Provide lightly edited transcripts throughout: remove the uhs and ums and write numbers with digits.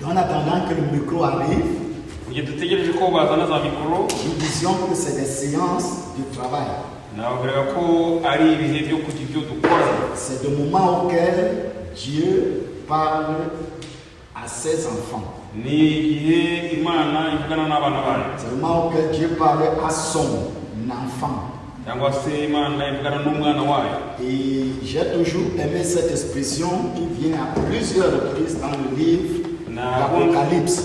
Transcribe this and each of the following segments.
En attendant que le micro arrive, nous disions que c'est des séances de travail. C'est le moment auquel Dieu parle à ses enfants. C'est le moment auquel Dieu parle à son enfant. Et j'ai toujours aimé cette expression qui vient à plusieurs reprises dans le livre d'Apocalypse.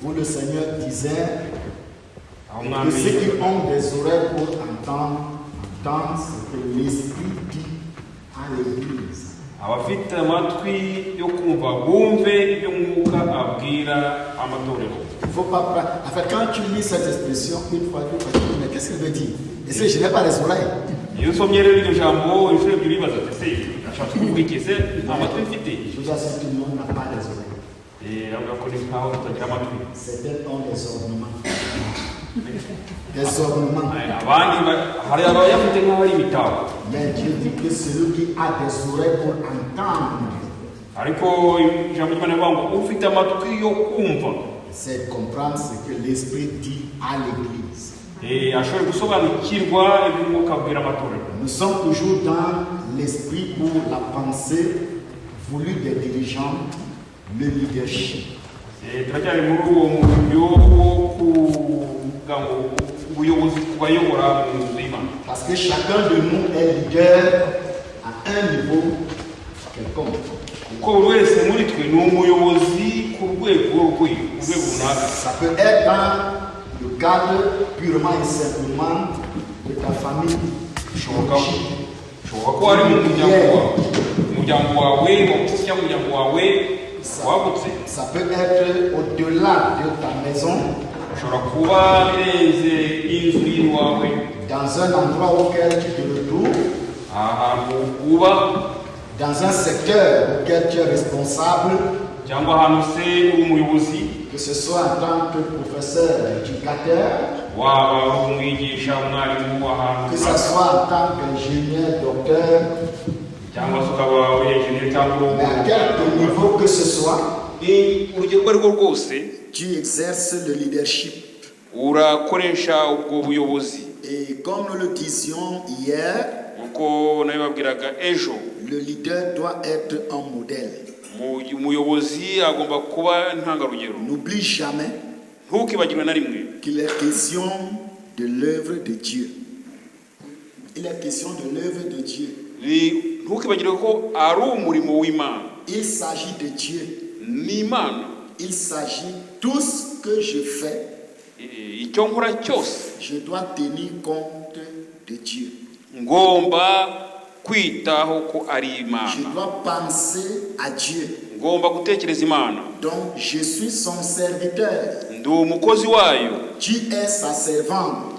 Où le Seigneur disait que ceux qui ont des oreilles pour entendre ce que l'Esprit dit à l'Église. Il faut pas. En fait, quand tu lis cette expression, une fois, tu dis, mais qu'est-ce qu'elle veut dire? Et si je n'ai pas les oreilles? Je vous assure, tout le monde n'a pas les oreilles. Certains ont des ornements. Des ornements. Mais Dieu dit que celui qui a des oreilles pour entendre, c'est comprendre ce que l'Esprit dit à l'Église. Nous sommes toujours dans l'esprit pour la pensée voulue des dirigeants, le leadership. Parce que chacun de nous est leader à un niveau quelconque. Ça peut être dans le cadre purement et simplement de ta famille. Ça peut être au-delà de ta maison. Dans un endroit auquel tu te retrouves. Dans un secteur auquel tu es responsable. Que ce soit en tant que professeur éducateur, que ce soit en tant qu'ingénieur, docteur, mais à quelque niveau que ce soit, tu exerces le leadership. Et comme nous le disions hier, le leader doit être un modèle. N'oublie jamais qu'il est question de l'œuvre de Dieu. Il est question de l'œuvre de Dieu. Il s'agit de Dieu. Il s'agit tout ce que je fais. Je dois tenir compte de Dieu. Je dois penser à Dieu. Donc je suis son serviteur. Tu es sa servante.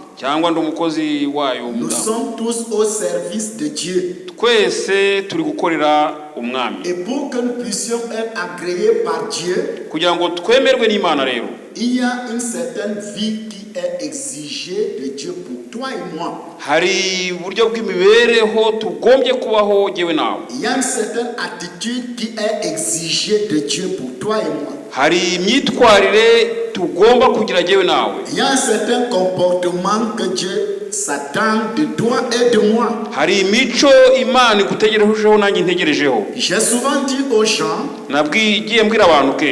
Nous sommes tous au service de Dieu. Et pour que nous puissions être agréés par Dieu, il y a une certaine vie qui est exigée de Dieu pour toi et moi. Il y a une certaine attitude qui est exigée de Dieu pour toi et moi. Il y a un certain comportement que Dieu s'attend de toi et de moi. J'ai souvent dit aux gens,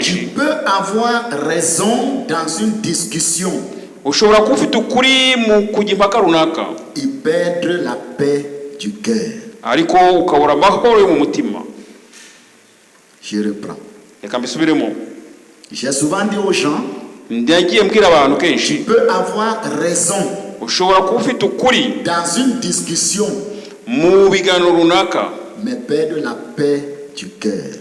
tu peux avoir raison dans une discussion et perdre la paix du cœur. Je reprends. J'ai souvent dit aux gens, tu peux avoir raison dans une discussion, mais perdre la paix du cœur.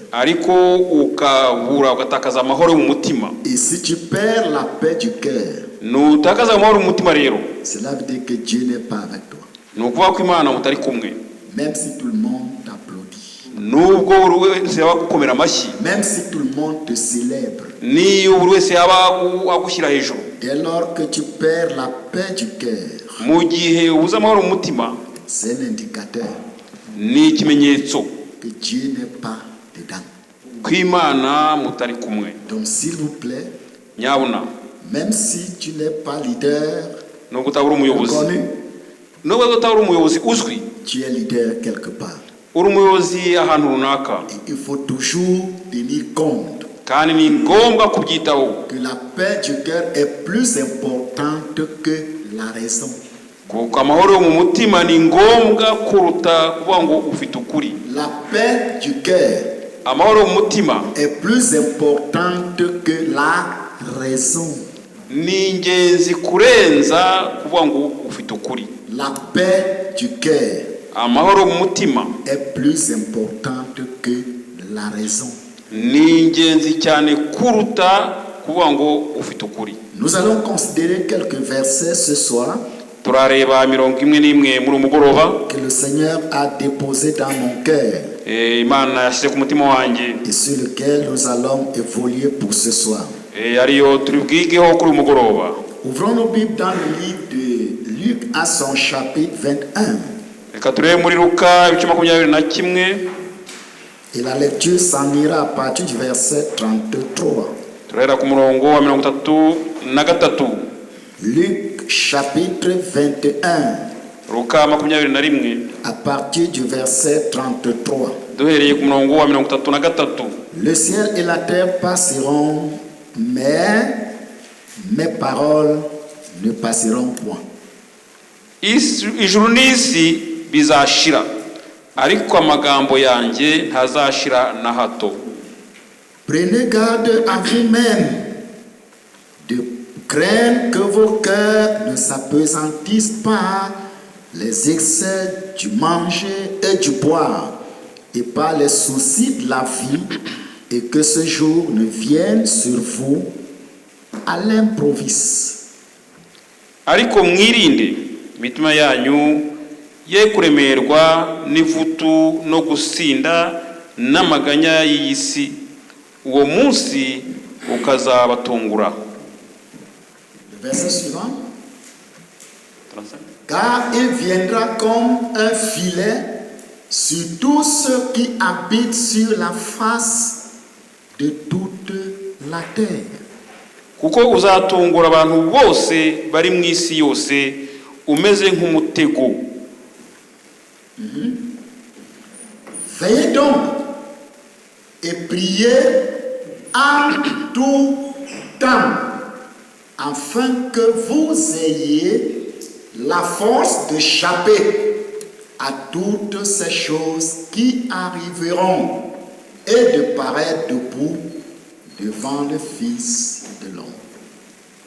Et si tu perds la paix du cœur, cela veut dire que Dieu n'est pas avec toi. Même si tout le monde t'applaudit, même si tout le monde te célèbre, dès lors que tu perds la paix du cœur, c'est un indicateur que Dieu n'est pas dedans. Kwimana mutari kumwe. Donc s'il vous plaît, Nyabuna. même si tu n'es pas leader, Nubwo utabura umuyobozi. Nubwo utabura umuyobozi uzwi. Tu es leader quelque part. Uri umuyobozi ahantu runaka. Il faut toujours tenir compte Kandi ni ngombwa kubyitaho. que la paix du cœur est plus importante que la raison. Kuko amahoro yo mu mutima ni ngombwa kuruta kuvuga ngo ufite ukuri. La paix du cœur Amahoro mu mutima est plus importante que la raison. ni ingenzi kurenza kuvuga ngo ufite ukuri. La paix du cœur Amahoro mu mutima est plus importante que la raison. ni ingenzi cyane kuruta kuvuga ngo ufite ukuri. Nous allons considérer quelques versets ce soir Turareba mirongo imwe n'imwe muri umugoroba que le Seigneur a déposé dans mon cœur Imana yashyize ku mutima wanjye et sur lequel nous allons évoluer pour ce soir. ariyo turi bwigeho kuri umugoroba. Ouvrons nos Bibles dans le livre de Luc à son chapitre 21. Reka turebe muri Luka ibice 21 Et la lecture s'en ira à partir du verset 33. turahera ku murongo wa 33. Luc chapitre 21. Luka 21 à partir du verset 33. duhereye ku murongo wa 33. Le ciel et la terre passeront, mais mes paroles ne passeront point. Ijuru n'isi bizashira ariko amagambo yanjye ntazashira na hato. Prenez garde à vous-même de craindre que vos cœurs ne s'apesantissent par les excès du manger et du boire et par les soucis de la vie, et que ce jour ne vienne sur vous à l'improviste. Ariko mwirinde imitima yanyu ye kuremerwa n'ivutu no gusinda n'amaganya y'isi, uwo munsi ukazabatungura. Le verset suivant. Car il viendra comme un filet sur tous ceux qui habitent sur la face de toute la terre. Kuko uzatungura abantu bose bari mu isi yose umeze nk'umutego. Veillez donc et priez en tout temps, afin que vous ayez la force d'échapper à toutes ces choses qui arriveront et de paraître debout devant le Fils de l'homme.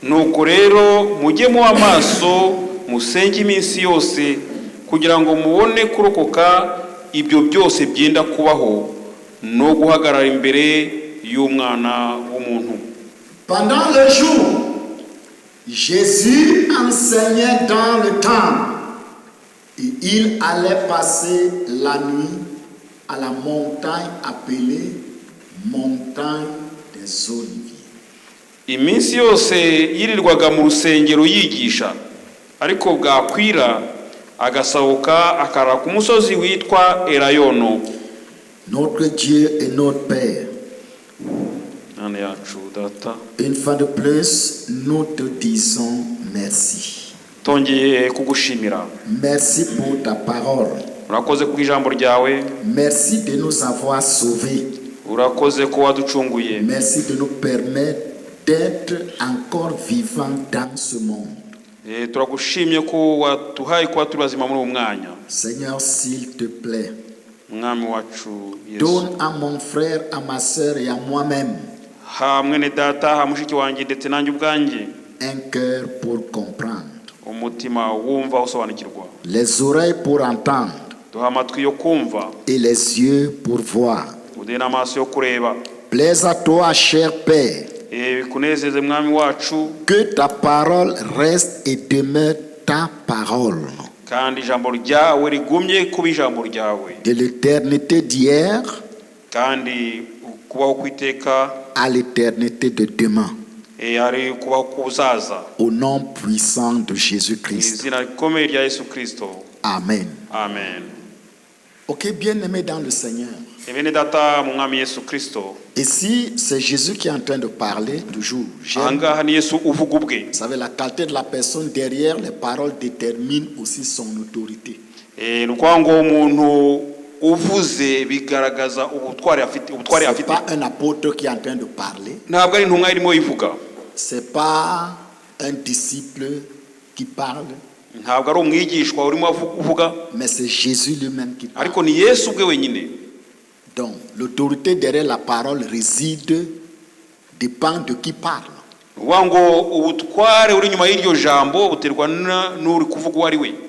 Nuko rero mujye mu amaso musenge iminsi yose kugira ngo mubone kurokoka ibyo byose byenda kubaho no guhagarara imbere y'umwana w'umuntu. Pendant le jour, Jésus enseignait dans le temple et il allait passer la nuit à la montagne appelée montagne des Oliviers. Iminsi yose yirirwaga mu rusengero yigisha, ariko bwakwira agasabuka akara ku musozi witwa Elayono. Notre Dieu et notre Père, une fois de plus, nous te disons merci. Merci pour ta parole. Merci de nous avoir sauvés. Merci de nous permettre d'être encore vivants dans ce monde. Seigneur, s'il te plaît, donne à mon frère, à ma sœur et à moi-même un cœur pour comprendre, les oreilles pour entendre et les yeux pour voir. Plaise à toi, cher Père, que ta parole reste et demeure ta parole. De l'éternité d'hier à l'éternité de demain. Au nom puissant de Jésus-Christ. Amen. Ok, bien-aimés dans le Seigneur. Ici, c'est Jésus qui est en train de parler toujours. Vous savez, la qualité de la personne derrière les paroles détermine aussi son autorité. C'est pas un apôtre qui est en train de parler. C'est pas un disciple qui parle. Mais c'est Jésus lui-même qui parle. Donc, l'autorité derrière la parole dépend de qui parle.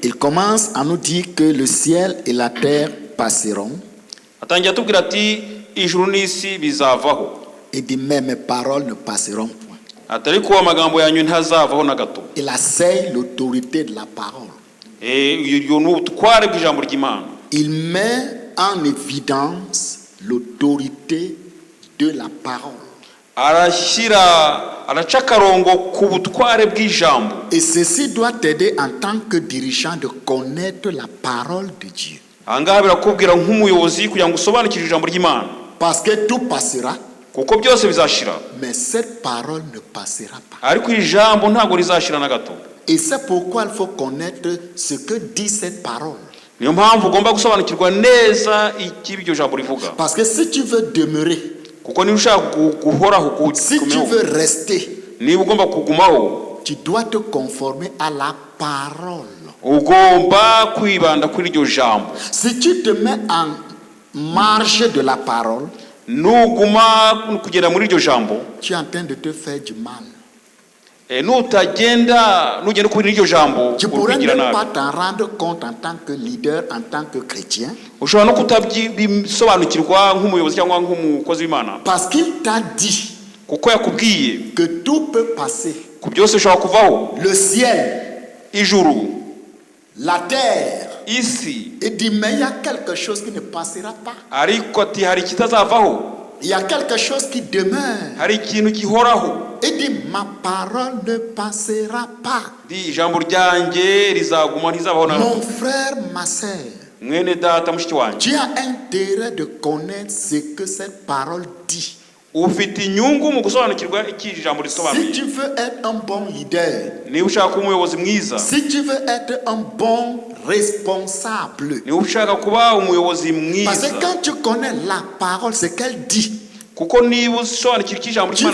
Il commence à nous dire que le ciel et la terre passeront. Et dit, mais mes paroles ne passeront point. Il assène l'autorité de la parole. Il met en évidence l'autorité de la parole. Et ceci doit t'aider en tant que dirigeant de connaître la parole de Dieu. Parce que tout passera. Mais cette parole ne passera pas. Et c'est pourquoi il faut connaître ce que dit cette parole. Parce que si tu veux demeurer, si tu veux rester, tu dois te conformer à la parole. Si tu te mets en marge de la parole, tu es en train de te faire du mal. Tu pourrais même pas t'en rendre compte en tant que leader, en tant que chrétien. Parce qu'il t'a dit que tout peut passer. Le ciel, la terre. Et dit, mais il y a quelque chose qui ne passera pas. Il y a quelque chose qui demeure. Et dit, ma parole ne passera pas. Mon frère, ma sœur, tu as intérêt de connaître ce que cette parole dit. Si tu veux être un bon leader, si tu veux être un bon responsable, parce que quand tu connais la parole, ce qu'elle dit, tu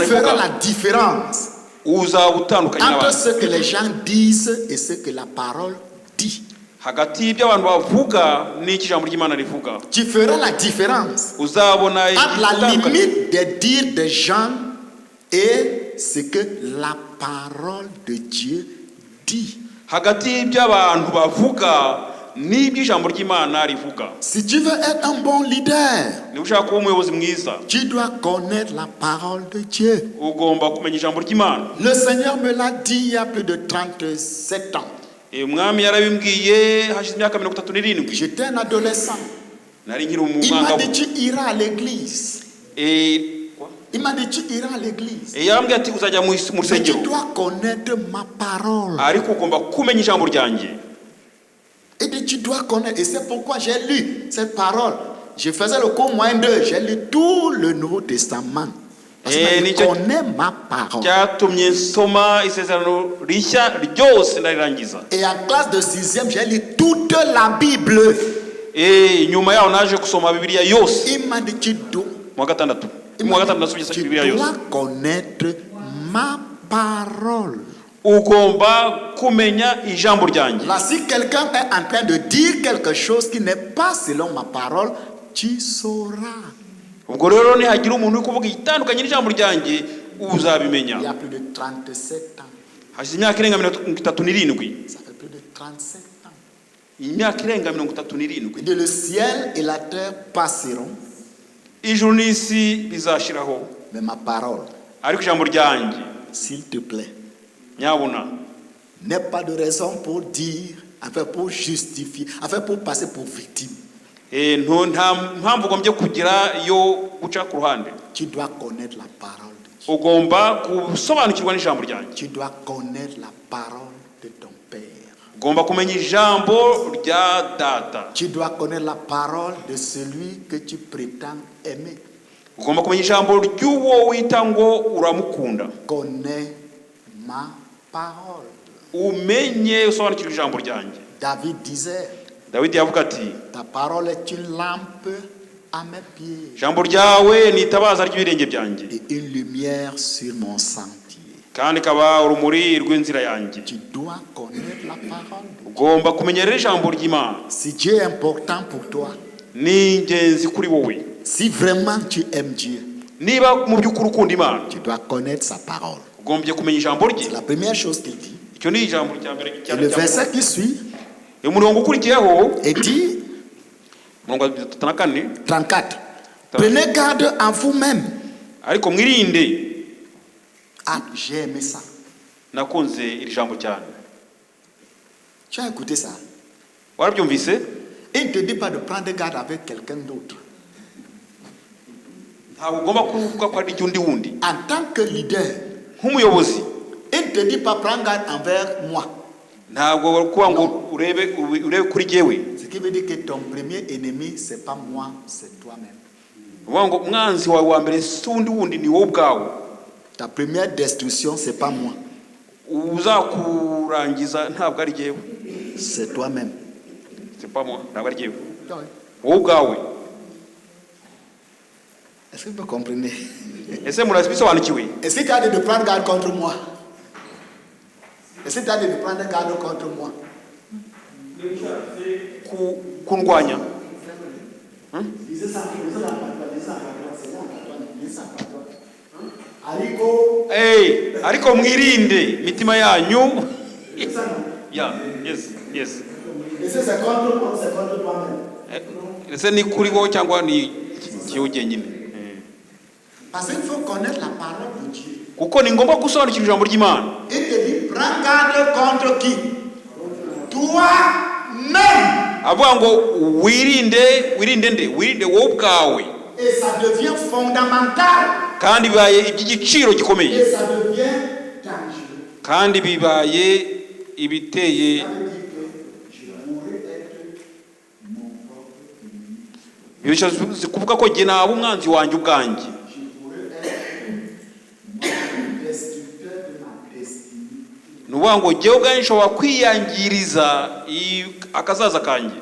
feras la différence entre ce que les gens disent et ce que la parole dit. Tu feras la différence entre la limite des dires des gens et ce que la parole de Dieu dit. Si tu veux être un bon leader, tu dois connaître la parole de Dieu. Le Seigneur me l'a dit il y a plus de 37 ans. J'étais un adolescent. Il m'a dit, tu iras à l'église. Il m'a dit, tu iras à l'église. Mais tu dois connaître ma parole. Il dit, tu dois connaître. Et c'est pourquoi j'ai lu cette parole. Je faisais le cours moins 2. J'ai lu tout le Nouveau Testament. Parce que je connais ma parole. Et en classe de 6e, j'ai lu toute la Bible. Il m'a dit, tu dois connaître ma parole. Là, si quelqu'un est en train de dire quelque chose qui n'est pas selon ma parole, tu sauras. Il y a plus de 37 ans. Ça fait plus de 37 ans. Et le ciel et la terre passeront. Mais ma parole, s'il te plaît, n'aie pas de raison pour dire, enfin pour justifier, enfin pour passer pour victime. Tu dois connaître la parole de Dieu. Tu dois connaître la parole de ton Père. ugomba kumenya ijambo rya data. Tu dois connaître la parole de celui que tu prétends aimer. Ugomba kumenya ijambo ry'uwo wita ngo uramukunda. Connais ma parole. Umenye usobanukirwe ijambo ryanjye. David disait, Dawidi yavuga ati, ta parole est une lampe à mes pieds ijambo ryawe ni itabaza ry'ibirenge byanjye et une lumière sur mon sentier. kandi kaba urumuri rw'inzira yanjye. Tu dois connaître la parole. Ugomba kumenyera ijambo ry'Imana. Si Dieu est important pour toi, Ni ingenzi kuri wowe. si vraiment tu aimes Dieu, Niba mu by'ukuri ukunda Imana, tu dois connaître sa parole. ugombye kumenya ijambo rye. C'est la première chose qu'il dit. Icyo ni ijambo rya mbere Et le verset qui suit, umurongo ukurikiyeho il dit, umurongo wa 34, prenez garde en vous-même. ariko mwirinde. Ah, j'ai aimé ça. Nakunze iri jambo cyane. Tu as écouté ça? Warabyumvise? Il ne te dit pas de prendre garde avec quelqu'un d'autre. Ntabwo ugomba kuvuga ko ari icyundi wundi. En tant que leader, Nk'umuyobozi, il ne te dit pas prendre garde envers moi. ntabwo kuba ngo urebe kuri jewe. Ce qui veut dire que ton premier ennemi, ce n'est pas moi, c'est toi-même. Uvuga ngo umwanzi wawe wa mbere si undi wundi ni wowe ubwawe. Ta première destruction, ce n'est pas moi, Uzakurangiza ntabwo ari jewe. c'est toi-même. C'est pas moi, ntabwo ari jewe. Oui. Wowe ubwawe. Est-ce que vous comprenez? Ese murabisobanukiwe? Est-ce que tu as dit de prendre garde contre moi? Est-ce que tu as dit de prendre garde contre moi? Kundwanya. Ariko mwirinde mitima yanyu. Yeah, yes. Est-ce que c'est contre moi ou c'est contre toi-même? Ese ni kuri wowe cyangwa ni kiyoge nyine? Parce qu'il faut connaître la parole de Dieu. Kuko ni ngombwa gusobanukirwa ijambo ry'Imana. Il te dit, prends garde contre qui? Toi-même. Avuga ngo wirinde wowe ubwawe. Et ça devient fondamental. Kandi bibaye iby'igiciro gikomeye. Et ça devient dangereux. Kandi bibaye ibiteye. Bishatse kuvuga ko jye naba umwanzi wanjye ubwanjye. Nuvuga ngo jyewe ubwanjye nshobora kwiyangiriza akazaza kanjye.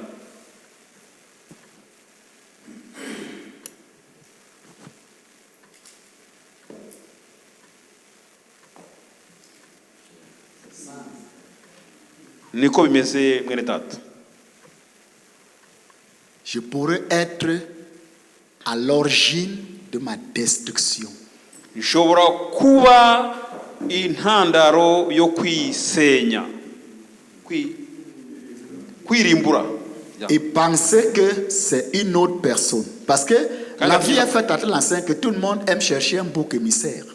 Niko bimeze mwene tata. Je pourrais être à l'origine de ma destruction. Nshobora kuba intandaro yo kwisenya, kwirimbura. Et penser que c'est une autre personne. Parce que la vie est faite à tel enseigne que tout le monde aime chercher un bouc émissaire.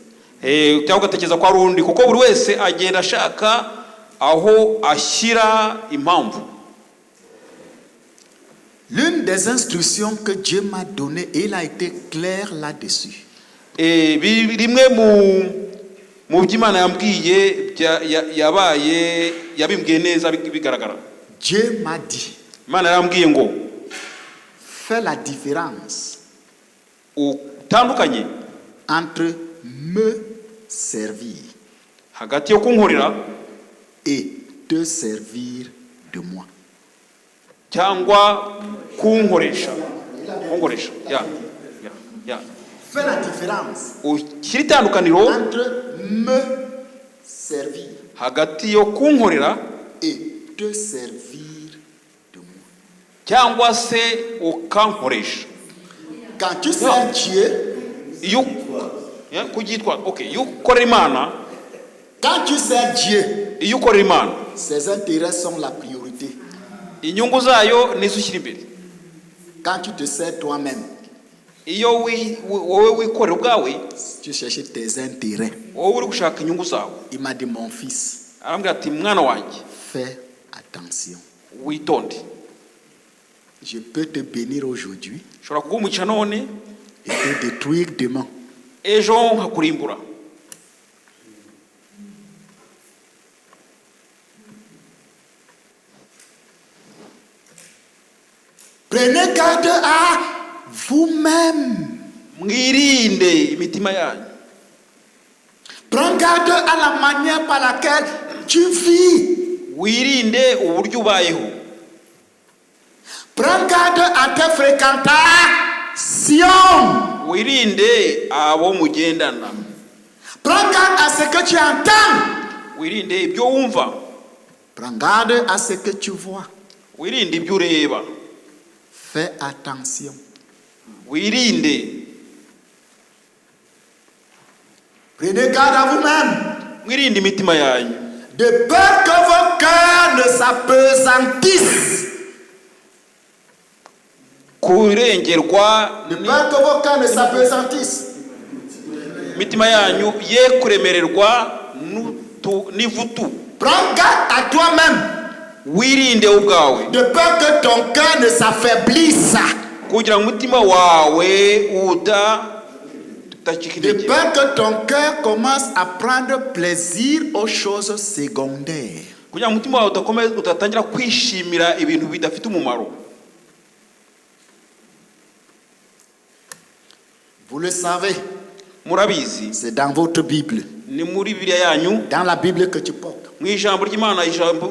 Cyangwa ugatekereza ko ari undi kuko buri wese agenda ashaka aho ashyira impamvu. L'une des instructions que Dieu m'a données, et il a été clair là-dessus. Rimwe mu by'Imana yambwiye yabimbwiye neza bigaragara. Dieu m'a dit, Imana yambwiye ngo fais la différence utandukanye entre me servir hagati yo kunkorera et te servir de moi. Cyangwa kunkoresha. Fais la différence Ushyira itandukaniro entre me servir hagati yo kunkorera et te servir de moi. cyangwa se ukankoresha. Quand tu sers Dieu, Iyo ukorera Imana, quand tu sers Dieu, iyo ukorera Imana, ses intérêts sont la priorité. inyungu zayo nizo ushyira imbere. Quand tu te sers toi-même, Iyo wowe wikorera ubwawe, tu cherches tes intérêts. wowe uri gushaka inyungu zawe. Il m'a dit, mon fils, Arambwira ati mwana wanjye fais attention. witonde. Je peux te bénir aujourd'hui Ushobora kugumisha none et te détruire demain. ejo nkakurimbura. Prenez garde à vous-même. mwirinde imitima yanyu. Prends garde à la manière par laquelle tu vis. Wirinde uburyo ubayeho. Prends garde à tes fréquentations. Wirinde abo mugendana. Prends garde à ce que tu entends. Wirinde ibyo wumva. Prends garde à ce que tu vois. Wirinde ibyo ureba. Fais attention. Wirinde. Prenez garde à vous-même. Mwirinde imitima yanyu. De peur que vos cœurs ne s'apesantissent. Kurengerwa De peur que vos cœurs ne s'apesantissent. imitima yanyu ye kuremererwa n'ivutu. Prends garde à toi-même. Wirinde ubwawe. De peur que ton cœur ne s'affaiblisse. Kugira ngo umutima wawe De peur que ton cœur commence à prendre plaisir aux choses secondaires. Kugira ngo umutima wawe utatangira kwishimira ibintu bidafite umumaro. Vous le savez. Murabizi. C'est dans votre Bible. Ni muri Bibiliya yanyu. Dans la Bible que tu portes. Mu ijambo ry'Imana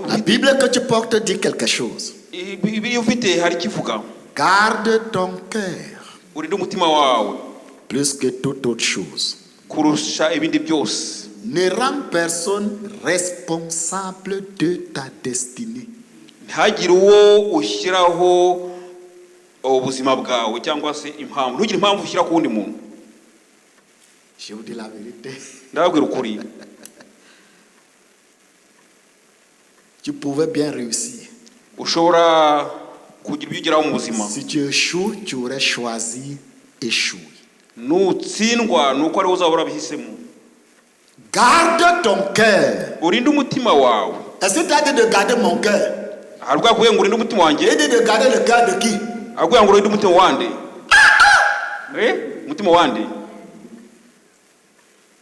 La Bible que tu portes dit quelque chose. Bibiliya ufite hari kivuga. Garde ton cœur. Urinde umutima wawe. Plus que toute autre chose. Kurusha ibindi byose. Ne rends personne responsable de ta destinée. Ntihagire uwo ushyiraho ubuzima bwawe cyangwa se impamvu. Ntugire impamvu ushyira ku wundi muntu. Je vous dis la vérité. Ndababwira ukuri. Tu pouvais bien réussir. Ushobora kugira ibyo ugeraho mu buzima. Si tu échoues, tu aurais choisi échouer. Nutsindwa nuko ari uzaba urabihisemo. Garde ton cœur. Urinde umutima wawe. Est-ce que tu as dit de garder mon cœur? Harugwa kuye ngo urinde umutima wanjye. Il dit de garder le cœur de qui? Harugwa ngo urinde umutima wande. Umutima wande.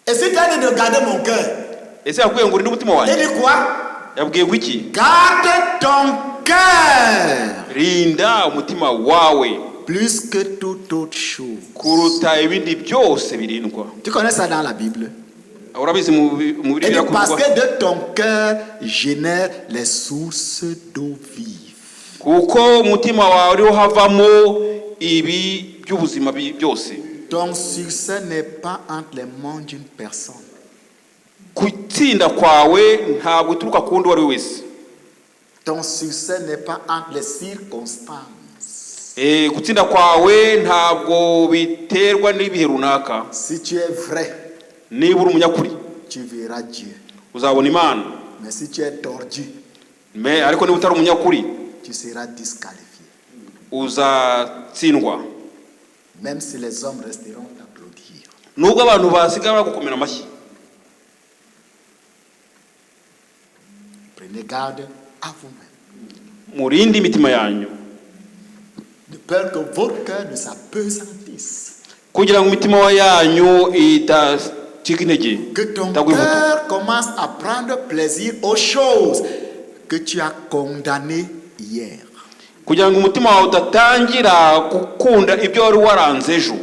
Est-ce que tu as dit de garder mon cœur? Ese harugwa ngo urinde umutima wanjye. Il dit quoi? Yabwiye ngo iki? Garde ton cœur. Rinda umutima wawe. Plus que toute autre chose. Kuruta ibindi byose birindwa. Tu connais ça dans la Bible? Urabizi mu Bibiliya kuvugwa. Parce que de ton cœur génère les sources d'eau vive. Kuko umutima wawe uriho havamo ibi by'ubuzima byose. Ton succès n'est pas entre les mains d'une personne. Kutsinda kwawe ntabwo uturuka ku wundi wari wese. Ton succès n'est pas entre les circonstances. Gutsinda kwawe ntabwo biterwa n'ibihe runaka. Si tu es vrai, niba uri umunyakuri, tu verras Dieu. uzabona Imana. Mais si tu es tordu, ariko niba utari umunyakuri, tu seras disqualifié. Uzatsindwa. Même si les hommes resteront t'applaudir. Nubwo abantu basigara gukomera amashyi. Prenez garde à vous-même. Murinde imitima yanyu. De peur que votre cœur ne s'apesantisse. Kugira ngo imitima yanyu itacika intege. Que ton cœur commence à prendre plaisir aux choses que tu as condamnées hier. Kugira ngo umutima wawe udatangira gukunda ibyo wari waranze ejo.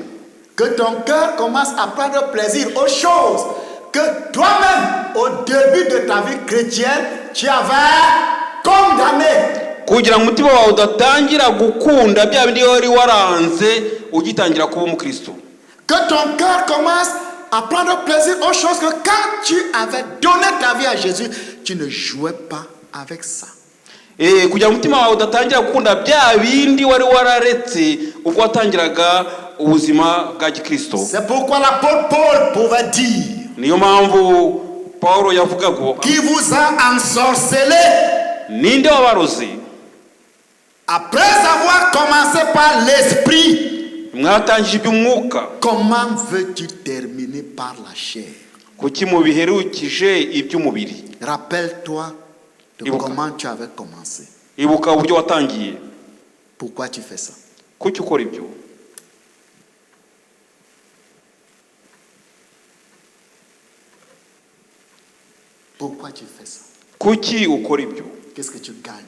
Que ton cœur commence à prendre plaisir aux choses que toi-même, au début de ta vie chrétienne, tu avais condamnées. Kugira ngo umutima wawe udatangira gukunda bya bindi wari waranze ugitangira kuba umukristo. Que ton cœur commence à prendre plaisir aux choses que quand tu avais donné ta vie à Jésus, tu ne jouais pas avec ça. Kugira ngo umutima wawe udatangira gukunda bya bindi wari wararetse ubwo watangiraga ubuzima bwa gikristo. C'est pourquoi l'apôtre Paul pouvait dire, niyo mpamvu Paulo yavuga ngo, qui vous a ensorcelé, ninde wabaroze? Après avoir commencé par l'esprit, mwatangije iby'umwuka, comment veux-tu terminer par la chair? kuki mubiherukije iby'umubiri? Rappelle-toi de comment tu avais commencé. Ibuka uburyo watangiye. Pourquoi tu fais ça? Kuki ukora ibyo? Pourquoi tu fais ça? Kuki ukora ibyo? Qu'est-ce que tu gagnes?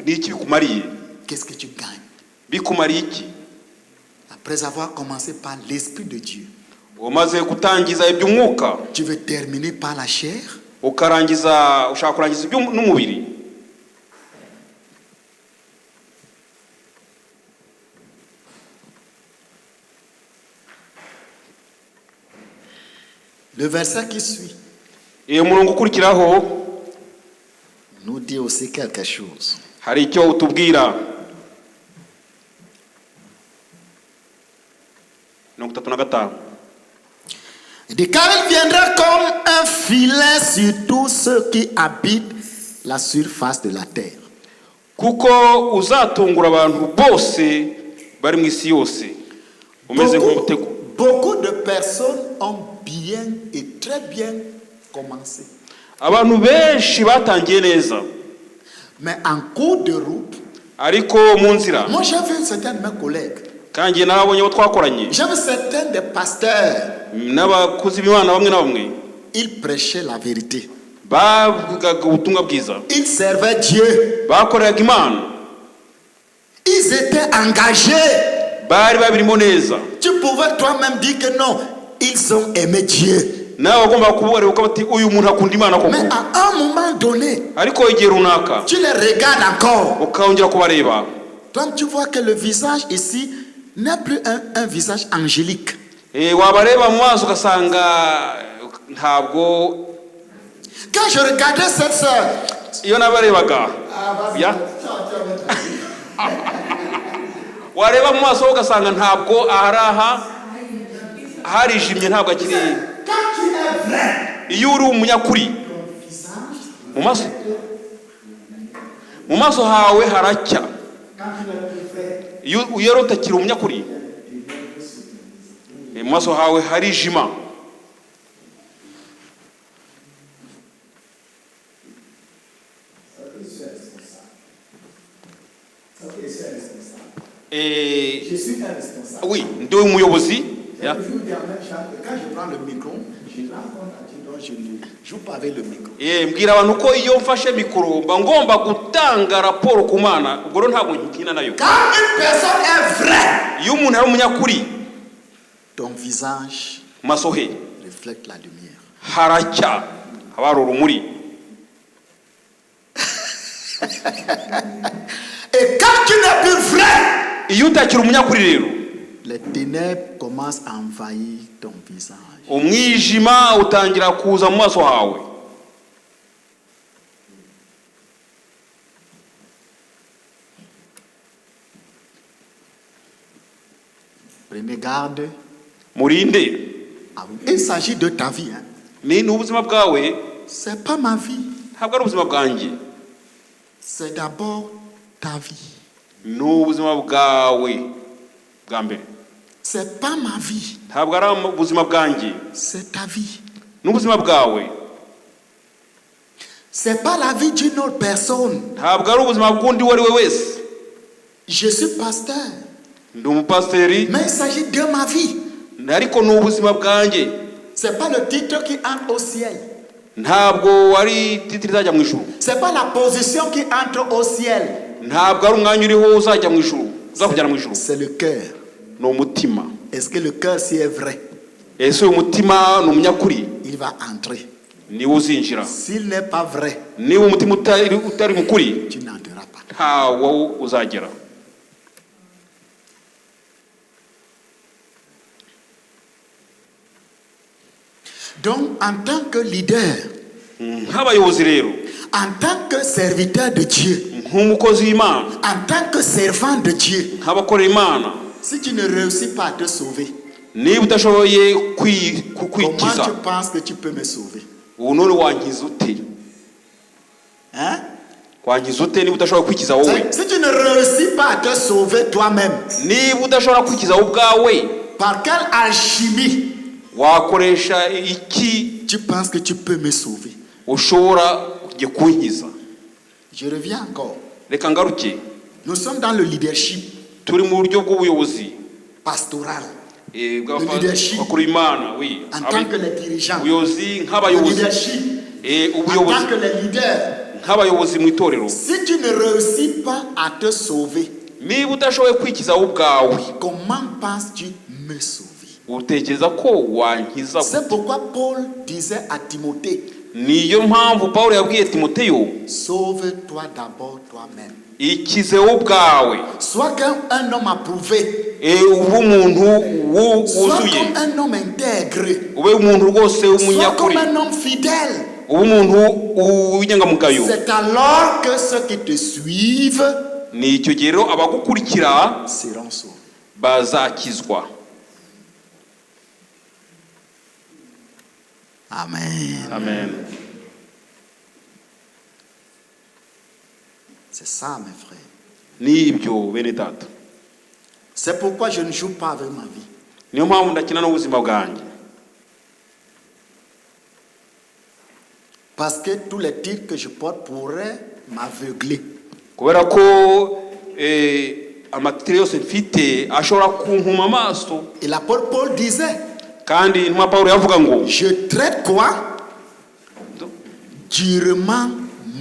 Ni iki bikumariye? qu'est-ce que tu gagnes? bikumariye iki? Après avoir commencé par l'Esprit de Dieu, umaze gutangiza iby'umwuka tu veux terminer par la chair? ushaka kurangiza n'umubiri. Le verset qui suit iyo murongo ukurikiraho nous dit aussi quelque chose. hari icyo utubwira. 35. Il dit, car il viendra comme un filet sur tous ceux qui habitent la surface de la terre. Kuko uzatungura abantu bose bari mu isi yose umeze nk'umutego. Beaucoup de personnes ont bien et très bien commencé. Abantu benshi batangiye neza, Mais en cours de route, ariko mu nzira, moi j'ai vu certains de mes collègues, kandi nabonye abo twakoranye, j'ai vu certains des pasteurs, n'abakozi b'Imana bamwe na bamwe, ils prêchaient la vérité. bavugaga ubutumwa bwiza, Ils servaient Dieu. bakoreraga Imana, Ils étaient engagés. bari babirimo neza. Tu pouvais toi-même dire que non, ils ont aimé Dieu. Nawe wagomba kubareba uko bati uyu muntu akunda Imana koko. Mais à un moment donné, Ariko igihe runaka tu les regardes encore. ukongera kubareba, Donc tu vois que le visage ici n'est plus un visage angélique. wabareba mu maso ugasanga ntabwo. Quand je regardais cette sœur, Iyo nabarebaga ya wareba mu maso ugasanga ntabwo aharaha harijimye, ntabwo akiri. Iyo uri umunyakuri mu maso hawe haracya. Iyo rero utakiri umunyakuri mu maso hawe harijima. je suis un responsable. Oui, ndi umuyobozi. Quand je prends le micro, je rends compte à Dieu, donc je ne joue pas avec le micro. Mbwira abantu ko iyo mfashe mikoro mba ngomba gutanga raporo ku Mana, ubwo rero ntabwo nkina nayo. Quand une personne est vraie, Iyo umuntu ari umunyakuri, ton visage maso he reflète la lumière. haracya, haba hari urumuri. Et quand tu n'es plus vrai, Iyo utakiri umunyakuri rero, les ténèbres commencent à envahir ton visage. umwijima utangira kuza mu maso hawe. Prenez garde. Murinde, Il s'agit de ta vie. Hein. ni ubuzima bwawe, C'est pas ma vie. ntabwo ari ubuzima bwanjye, C'est d'abord ta vie. ni ubuzima bwawe bwa mbere. C'est pas ma vie. Ntabwo ari ubuzima bwanjye, C'est ta vie. ni ubuzima bwawe. C'est pas la vie d'une autre personne. Ntabwo ari ubuzima bw'undi uwo ari we wese. Je suis pasteur. Ndi umupasiteri, Mais il s'agit de ma vie. ariko ni ubuzima bwanjye. C'est pas le titre qui entre au ciel. Ntabwo ari titiri izajya mu ijuru. C'est pas la position qui entre au ciel. Ntabwo ari umwanya uriho uzajya mu ijuru, uzakujyana mu ijuru. C'est le cœur. Ni umutima. Est-ce que le cœur, si est vrai, Ese uyu mutima ni umunyakuri, il va entrer? niwe uzinjira. S'il n'est pas vrai, Niba umutima utari mukuri, tu n'entreras pas. ntawo uzagera. Donc, en tant que leader, Nk'abayobozi rero, en tant que serviteur de Dieu, nk'umukozi w'Imana, en tant que servant de Dieu, nk'abakorera Imana, si tu ne réussis pas à te sauver, niba udashoboye comment kwikiza, tu penses que tu peux me sauver? ubu none wankiza ute? Hein? Wankiza ute niba udashobora kwikiza wowe? Si tu ne réussis pas à te sauver toi-même, Niba udashobora kwikiza wowe ubwawe, par quelle alchimie wakoresha iki tu penses que tu peux me sauver? ushobora kujya kunkiza? Je reviens encore. Reka ngaruke, Nous sommes dans le leadership turi mu buryo bw'ubuyobozi pastoral. leadership. bakuru Imana, oui, En tant que les dirigeants, ubuyobozi le nk'abayobozi, leadership, en ubuyobozi tant que les leaders, nk'abayobozi mu itorero. si tu ne réussis pas à te sauver, niba udashoboye kwikiza wowe ubwawe, comment penses-tu me sauver? utekereza ko wankiza C'est gute? pourquoi Paul disait à Timothée, Niyo mpamvu Pawulo yabwiye Timoteyo, sauve-toi d'abord toi-même. ikize wowe ubwawe, Sois comme un homme approuvé. ube umuntu Sois wuzuye, comme un homme intègre. ube umuntu rwose Sois comme w'umunyakuri, un homme fidèle. ube umuntu w'inyangamugayo. C'est alors que ceux qui te suivent Ni icyo gihe rero abagukurikira seront sauvés. bazakizwa. Amen. Amen. C'est ça, mes frères. Nibyo bene data, C'est pourquoi je ne joue pas avec ma vie. niyo mpamvu ndakina n'ubuzima bwanjye, Parce que tous les titres que je porte pourraient m'aveugler. kubera ko amatitire yose mfite ashobora kunkuma amaso. Et l'apôtre Paul disait, Kandi intumwa Pawulo yavuga ngo, je traite quoi? Durement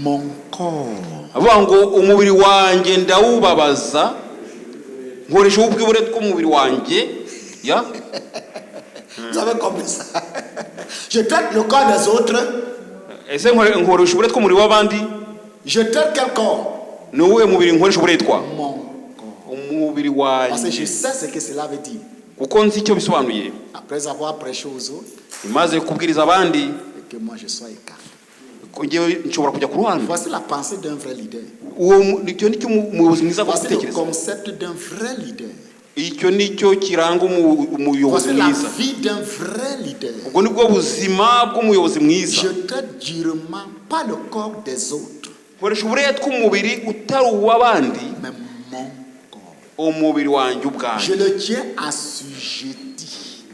mon corps. avuga ngo umubiri wanjye ndawubabaza, nkoresha ubwibure bw'umubiri wanjye. Ya, Vous avez compris ça? Je traite le corps des autres. ese nkoresha uburetwa umubiri w'abandi? Je traite quel corps? Ni uwuhe mubiri nkoresha uburetwa? Mon corps. Umubiri Parce que je wanjye, sais ce que cela veut dire. kuko nzi icyo bisobanuye. Après avoir prêché aux autres, Imaze kubwiriza abandi, et que moi je sois écarté. ko njyewe nshobora kujya ku ruhande. Voici la pensée d'un vrai leader. Icyo nicyo umuyobozi mwiza agomba Voici le gutekereza. concept d'un vrai leader. Icyo nicyo kiranga umuyobozi Voici la mwiza. vie d'un vrai leader. Ubwo nibwo buzima bw'umuyobozi mwiza. Je traite durement pas le corps des autres, Nkoresha uburetwa umubiri utari uw'abandi, mais mon corps. umubiri wanjye ubwanjye Je le tiens assujetti.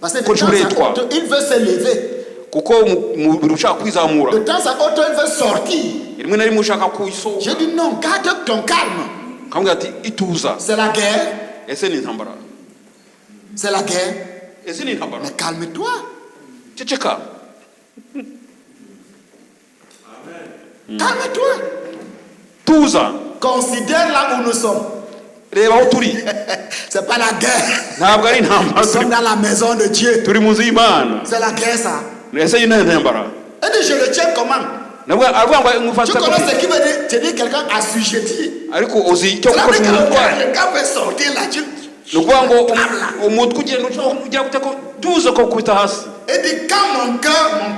Parce que de Coach temps Boulet, à autre, il veut se lever. kuko umubiri ushaka kwizamura, De temps à autre, il veut sortir. rimwe na rimwe ushaka kuyisohoka. J'ai dit non, garde ton calme. Kamubwira ati ituza. C'est la guerre. Ese ni intambara? C'est la guerre. Ese ni intambara? Mais calme-toi. Ceceka. Calme-toi. Tuza. Considère là où nous sommes. Reba aho turi. C'est pas la guerre. Ntabwo ari Nous intambara. sommes dans la maison de Dieu. Turi mu nzu y'Imana. C'est la guerre ça. Ese ni intambara? Et dit, je le tiens comment? Aravuga ngo Tu ngufata connais gute? ce qui veut dire? Tu dis quelqu'un assujetti. Ariko uzi icyo C'est la gukora même umutwe. le gars veut sortir là. Tu... Ni ukuvuga ngo umutwe ugenda ugira gute ko tuza ko kubita hasi. Et dit, quand mon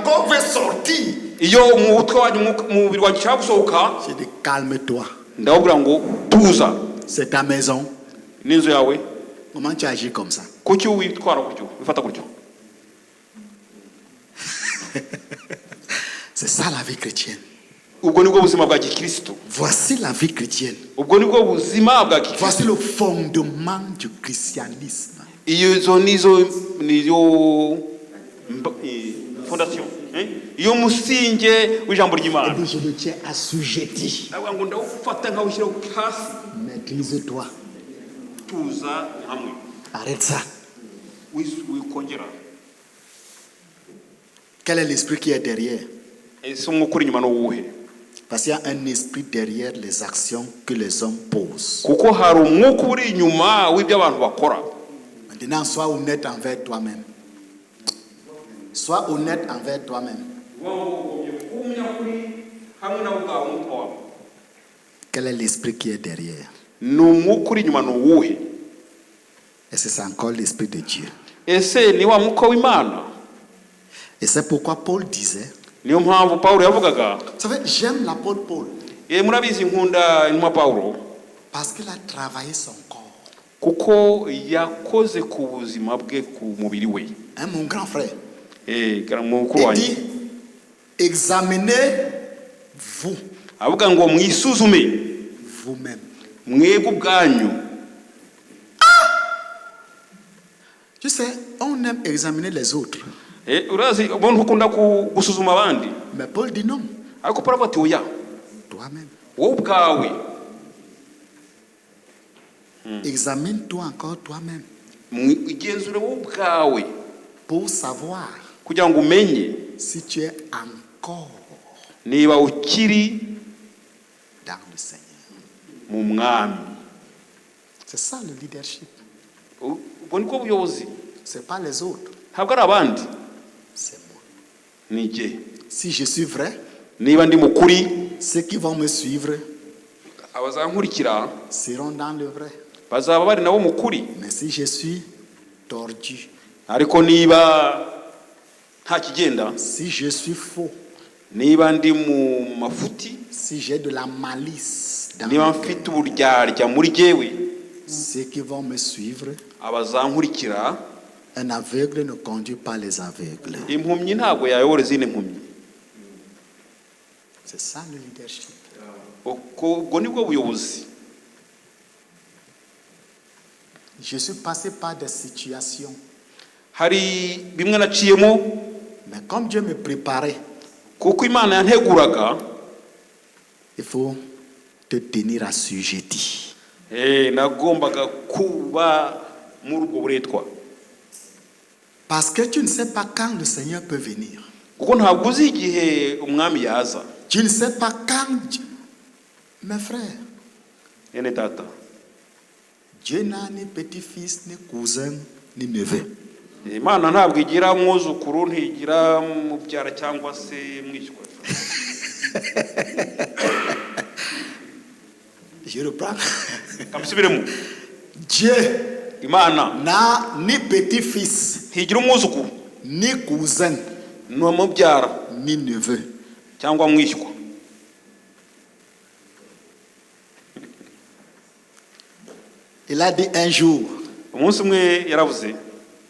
corps veut sortir, Iyo umutwe wanjye umubiri wanjye ushaka gusohoka, je dis, calme-toi. ndababwira ngo tuza. C'est ta maison. N'inzu yawe, Comment tu agis comme ça? kuki witwara gutyo, wifata gutyo? C'est ça la vie chrétienne. Ubwo nibwo buzima bwa gikristo. Voici la vie chrétienne. Ubwo nibwo buzima bwa gikristo. Voici le fondement du christianisme. Nizo fondation, iyo musinge w'ijambo Et ry'Imana. puis je le tiens assujetti. Ndavuga ngo ndawufata nkawushyira hasi. Maîtrise-toi. Tuza hamwe. Arrête ça. Wikongera. Quel est l'esprit qui est derrière? Ese umwuka uri inyuma n'uwuhe? Parce qu'il y a un esprit derrière les actions que les hommes posent. Kuko hari umwuka uri inyuma w'ibyo abantu bakora. Maintenant, sois honnête envers toi-même. Sois honnête envers toi-même. Quel est l'esprit qui est derrière? Ni umwuka uri inyuma n'uwuhe? Est-ce que c'est encore l'esprit de Dieu? Ese ni wa mwuka w'Imana? Et c'est pourquoi Paul disait, Niyo mpamvu Pawulo yavugaga, vous savez, j'aime l'apôtre Paul murabizi nkunda intumwa Pawulo parce qu'il a travaillé son corps. kuko yakoze ku buzima bwe, ku mubiri we. Hein, mon grand frère. Mukuru Il wanjye dit, examinez-vous avuga ngo mwisuzume vous-même. mwebwe ubwanyu. Tu sais, on aime examiner les autres. Urazi umuntu ukunda gusuzuma abandi, Mais Paul dit non, ariko Pawulo ati oya, toi-même. wowe ubwawe Examine-toi encore toi-même igenzure wowe ubwawe pour savoir kugira ngo umenye si tu es encore niba ukiri dans le Seigneur. mu mwami. C'est ça le leadership. Ubwo niko buyobozi. C'est pas les autres. Ntabwo ari abandi. C'est moi. Ni jye. Si je suis vrai, niba ndi mukuri, ceux qui vont me suivre abazankurikira seront dans le vrai. bazaba bari nabo mukuri. Mais si je suis tordu, ariko niba nta kigenda, si je suis faux, niba ndi mu mafuti, si j'ai de la malice dans niba mon cœur, mfite uburyarya muri jyewe, ceux qui vont me suivre, abazankurikira, un aveugle ne conduit pas les aveugles. impumyi ntabwo yayobora izindi mpumyi. C'est ça le leadership. Ubwo nibwo buyobozi. Je suis passé par des situations, hari bimwe naciyemo, mais comme Dieu me préparait, kuko Imana yanteguraga, il faut te tenir assujetti. nagombaga kuba muri ubwo buretwa. Parce que tu ne sais pas quand le Seigneur peut venir. Kuko ntabwo uzi igihe umwami yaza. Tu ne sais pas quand, mes frères. Ene data, Dieu n'a ni petit-fils, ni cousin, ni neveu. Imana ntabwo igira mwuzukuru, ntigira mubyara cyangwa se mwishywa. Je reprends. Kamusubiremo. Dieu Imana n'a ni petit-fils, ntigira umwuzukuru, ni cousin, ni umubyara ni neveu. cyangwa mwishywa. Il a dit un jour, Umunsi umwe yaravuze,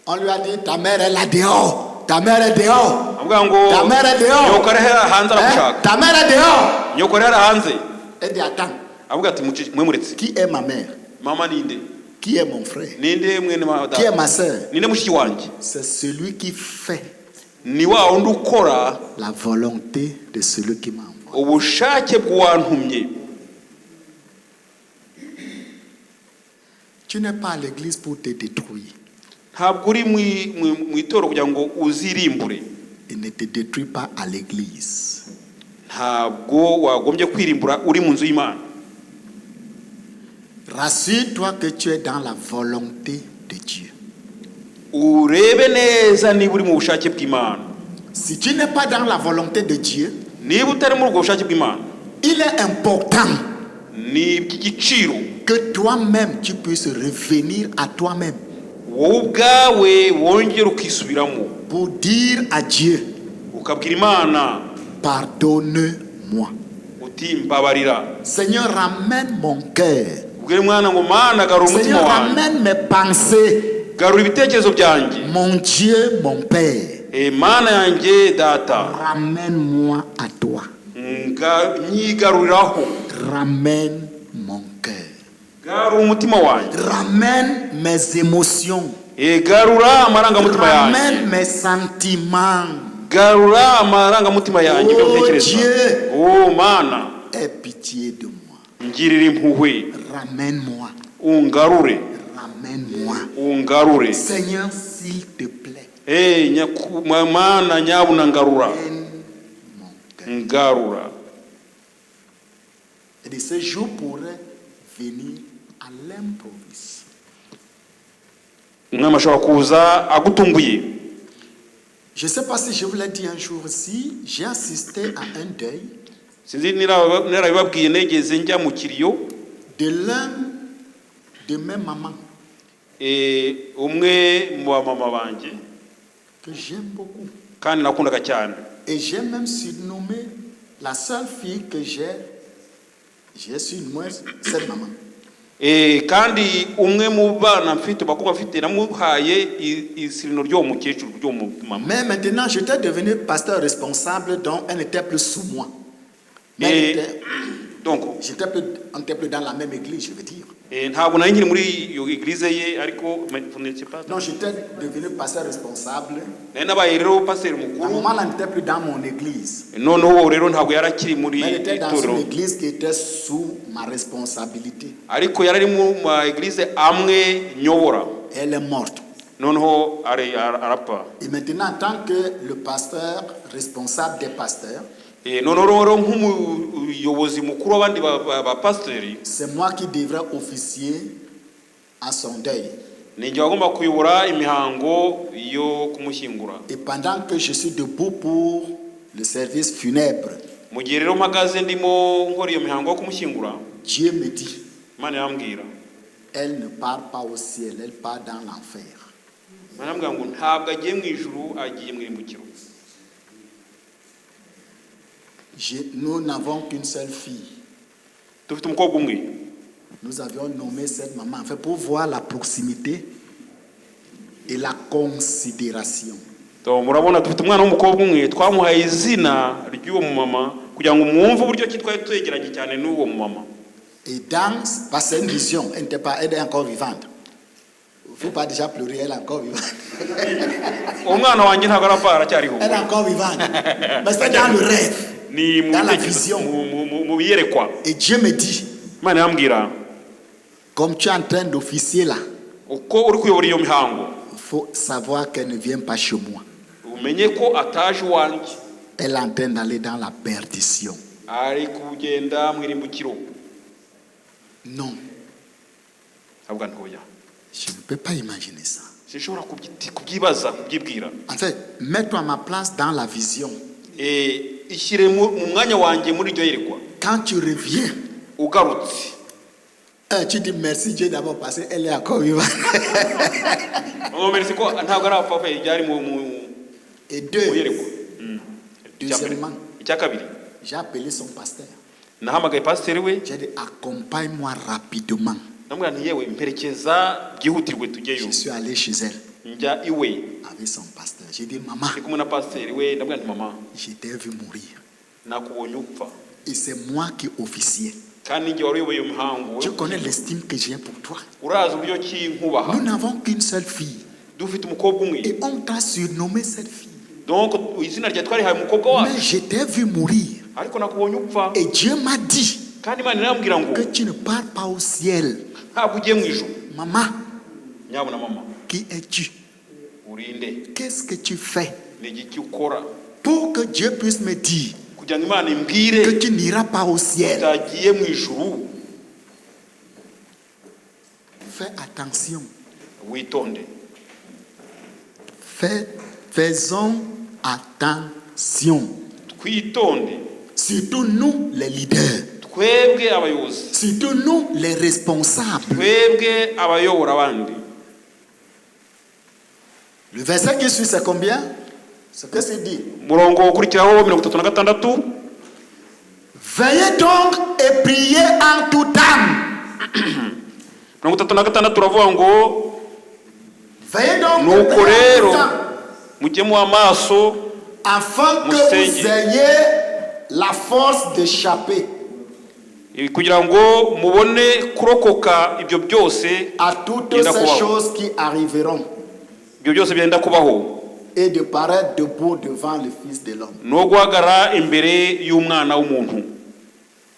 on lui a dit, ta mère est là dehors. Ta mère est dehors. avuga ngo Ta mère est dehors. nyoko ari hanze aragushaka. Ta mère est dehors. Nyoko ari hanze. Elle dit, attends, Avuga ati mwe muretse. qui est ma mère? Mama ninde? Qui est mon frère? Ninde mwene Qui est data? ma soeur? Ninde mushiki wanjye? C'est celui qui fait Ni wa wundi ukora la volonté de celui qui m'a envoyé. ubushake bw'uwantumye. Tu n'es pas à l'église pour te détruire. Ntabwo uri mu itorero kugira ngo uzirimbure. Il ne te détruit pas à l'église. Ntabwo wagombye kwirimbura uri mu nzu y'Imana. Rassure-toi que tu es dans la volonté de Dieu. Urebe neza niba uri mu bushake bw'Imana. Si tu n'es pas dans la volonté de Dieu, Niba utari muri ubwo bushake bw'Imana, il est important ni iby'igiciro que toi-même tu puisses revenir à toi-même wowe ubwawe wongera ukisubiramo, pour dire à Dieu, ukabwira Imana pardonne-moi. uti mbabarira. Seigneur, ramène mon cœur. Ubwire Mwana ngo Mana garura umutima Seigneur, wanjye, ramène mes pensées. garura ibitekerezo byanjye. Mon Dieu, mon Père, Mana yanjye data, ramène-moi à toi. nyigaruriraho. Ramène mon cœur. Garura umutima wanjye. Ramène mes émotions. Garura amarangamutima yanjye. Ramène mes sentiments. Garura amarangamutima yanjye. Oh Dieu, Oh Mana, aie pitié de moi. ngirira impuhwe. Ramène-moi. Ungarure. Ramène-moi. Ungarure. Seigneur, s'il te plaît. Mana nyabuna ngarura. Ramène mon cœur. Ngarura. Et de ce jour pourrait venir à l'improviste. Umwami ashobora kuza agutunguye. Je ne sais pas si je vous l'ai dit un jour aussi, j'ai assisté à un deuil Sinzi narabibabwiye negeze njya mu kiriyo de l'un de mes mamans umwe mu bamama banjye que j'aime beaucoup. kandi nakundaga cyane. Et j'ai même surnommé la seule fille que j'ai surnommé cette maman. Kandi umwe mu bana mfite bakobwa mfite namuhaye isirino ry'uwo mukecuru ry'uwo mama. Mais maintenant, j'étais devenu pasteur responsable, donc elle n'était plus sous moi. Donc, on n'était plus dans la même église, je veux dire. ntabwo nari nkiri muri iyo eglise ye, ariko Non, j'étais devenu pasteur responsable. nabaye rero pasteur À un mukuru. moment, elle n'était plus dans mon église. Noneho rero ntabwo yari akiri muri Mais elle était dans itorero, une église qui était sous ma responsabilité. ariko yari ari mu ma eglise amwe nyobora. Elle est morte. Noneho arapfa. Et maintenant, en tant que le pasteur responsable des pasteurs, C'est moi qui devrais officier à son deuil. Et pendant que je suis debout pour le service funèbre, Dieu me dit, elle ne part pas au ciel, elle part dans l'enfer. Nous n'avons qu'une seule fille. Nous avions nommé cette maman en fait pour voir la proximité et la considération. Et dans, parce que c'est une vision, elle est encore vivante. Il ne faut pas déjà pleurer, elle est encore vivante. Elle est encore vivante. Mais c'est dans le rêve, dans la vision. Et Dieu me dit, comme tu es en train d'officier là, il faut savoir qu'elle ne vient pas chez moi. Elle est en train d'aller dans la perdition. Non. Je ne peux pas imaginer ça. En fait, mets-toi à ma place dans la vision. Quand tu reviens, tu dis merci Dieu d'abord parce qu'elle est encore vivante. Et deuxièmement, j'ai appelé son pasteur. J'ai dit accompagne-moi rapidement. Je suis allé chez elle avec son pasteur. J'ai dit maman, je t'ai vu mourir. Et c'est moi qui officiais. Tu connais l'estime que j'ai pour toi. Nous n'avons qu'une seule fille. Et on t'a surnommé cette fille. Mais je t'ai vu mourir. Et Dieu m'a dit que tu ne pars pas au ciel. Maman, qui es-tu? Qu'est-ce que tu fais pour que Dieu puisse me dire que tu n'iras pas au ciel? Fais attention. Faisons attention. Surtout nous les leaders. Surtout nous les responsables. Le verset qui suit c'est combien? C'est que c'est dit. Veillez donc et priez en tout temps. Veillez donc et priez en tout temps. Afin que vous ayez la force d'échapper à toutes ces choses qui arriveront et de paraître debout devant le Fils de l'homme.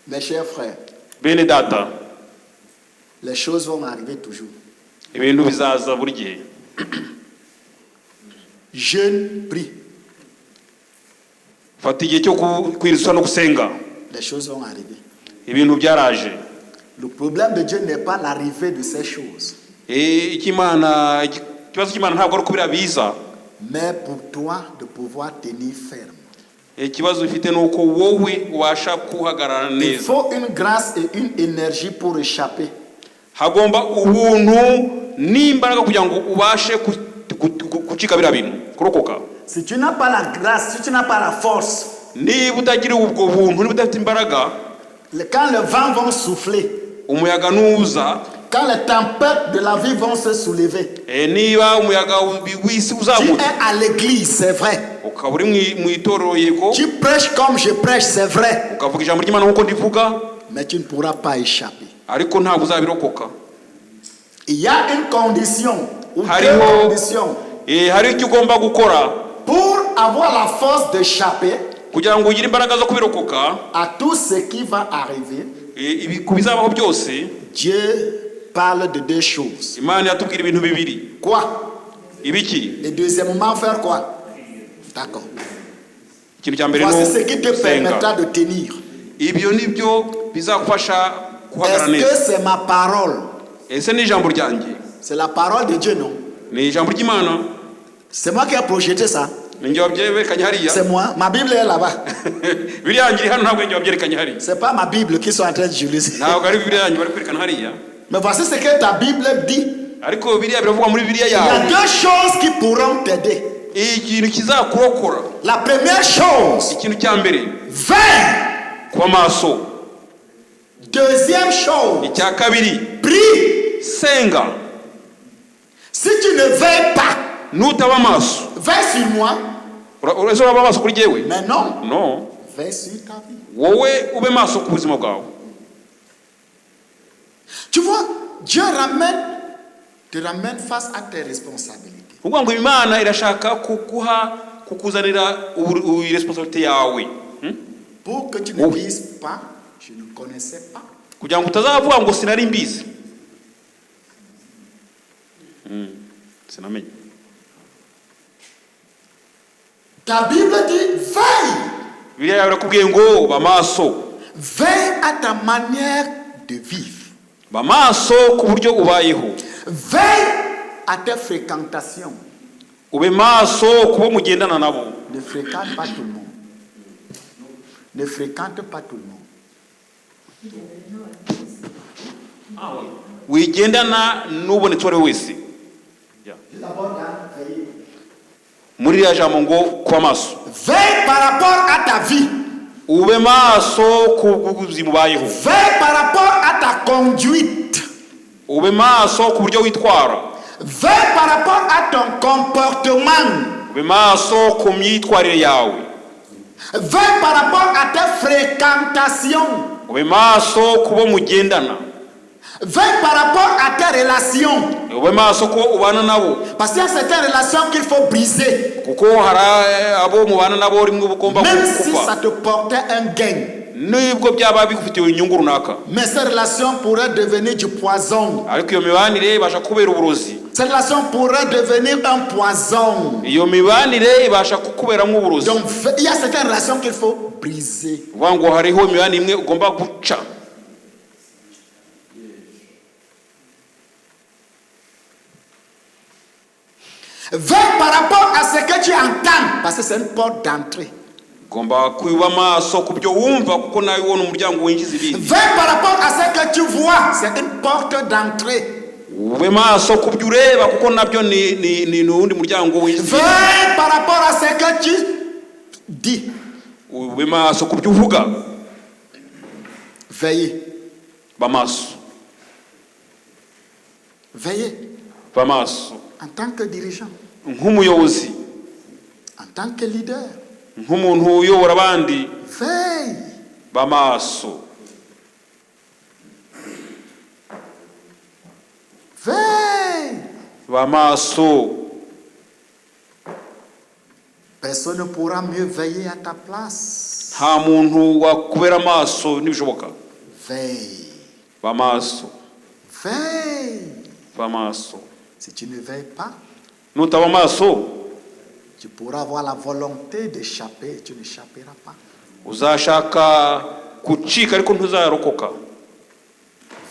Mes chers frères, les choses vont arriver toujours. Jeûne, prie. Les choses vont arriver. Le problème de Dieu n'est pas l'arrivée de ces choses. Mais pour toi de pouvoir tenir ferme. Il faut une grâce et une énergie pour échapper. Si tu n'as pas la grâce, si tu n'as pas la force, quand le vent va souffler, quand les tempêtes de la vie vont se soulever, tu es à l'église, c'est vrai. Tu prêches comme je prêche, c'est vrai. Mais tu ne pourras pas échapper. Il y a une condition, ou deux conditions, pour avoir la force d'échapper à tout ce qui va arriver. Dieu parle de deux choses. Quoi? Et deuxièmement, faire quoi? D'accord. ikintu cya mbere Voici ce qui te permettra de tenir. ibyo nibyo bizagufasha guhagarara Est-ce que neza. c'est ma parole? Ese ni ijambo ryanjye? C'est la parole de Dieu, non? Ni ijambo ry'Imana? C'est moi qui ai projeté ça. Ninjye wabyerekanye hariya? C'est moi. Ma Bible est là-bas. Bibiliya yanjye iri hano, ntabwo ninjye wabyerekanye hariya. C'est pas ma Bible qu'ils sont en train d'utiliser. Ntabwo ari Bibiliya yanjye bari kwerekana hariya. Mais voici ce que ta Bible dit. Ariko Bibiliya biravuga muri Bibiliya Il y a yawe deux choses qui pourront t'aider. ikintu kizakurokora. La première chose, Ikintu cya mbere, veille. kuba maso. Deuxième chose, Icya kabiri, prie. senga. Si tu ne veilles pas, Nutaba maso, veille sur moi. ese uraba maso kuri jyewe? Mais non, No, veille sur ta vie. wowe ube maso ku buzima bwawe. Tu vois, Dieu te ramène face à tes responsabilités. Kuvuga ngo Imana irashaka kukuzanira iresponsabilité yawe. Pour que tu ne dises pas, je ne connaissais pas. Kugira ngo utazavuga ngo sinari mbizi. Sinamenye. Ta Bible dit veille. Bibiliya yawe irakubwiye ngo ba maso. Veille à ta manière de vivre. Ba maso ku buryo ubayeho. Veille à tes fréquentations. Ube maso kubo mugendana nabo. Ne fréquente pas tout le monde. Ne fréquente pas tout le monde. Wigendana n'ubonetse uwo wese. Muri iriya jambo ngo kuba maso. Veille par rapport à ta vie. Ube maso ku buzima ubayeho. Veille par rapport à ta conduite. Ube maso ku buryo witwara. Veille par rapport à ton comportement. Ube maso ku myitwarire yawe. Veille par rapport à tes fréquentations. Ube maso kubo mugendana. Veille par rapport à tes relations. Ube maso ko ubana nabo. Parce qu'il y a certaines relations qu'il faut briser. Kuko hari abo mubana nabo rimwe bugomba Même si kuva. ça te portait un gain. Nubwo byaba bigufitiye inyungu runaka. Mais ces relations pourraient devenir du poison. Ariko iyo mibanire ibasha kubera uburozi. Ces relations pourraient devenir un poison. Iyo mibanire ibasha kukuberamo uburozi. Donc il y a certaines relations qu'il faut briser. Uvuga ngo hariho imibanire imwe ugomba guca. Veille par rapport à ce que tu entends. Parce que c'est une porte d'entrée. Ugomba kuba maso ku byo wumva kuko nawe ubona umuryango winjiza ibindi. Veille par rapport à ce que tu vois. C'est une porte d'entrée. Ube maso ku byo ureba kuko nabyo ni uwundi muryango winjiza. Veille par rapport à ce que tu dis. Ube maso ku byo uvuga. Veillez. Ba maso. Veillez. Ba maso. En tant que dirigeant. Nk'umuyobozi. En tant que leader. Nk'umuntu uyobora abandi. Veille. Ba maso. Veille. Ba maso. Personne ne pourra mieux veiller à ta place. Nta muntu wakubera amaso nibishoboka. Veille. Ba maso. Veille. Ba maso. Si tu ne veilles pas, Nutaba maso, tu pourras avoir la volonté d'échapper et tu n'échapperas pas. uzashaka kucika ariko ntuzarokoka.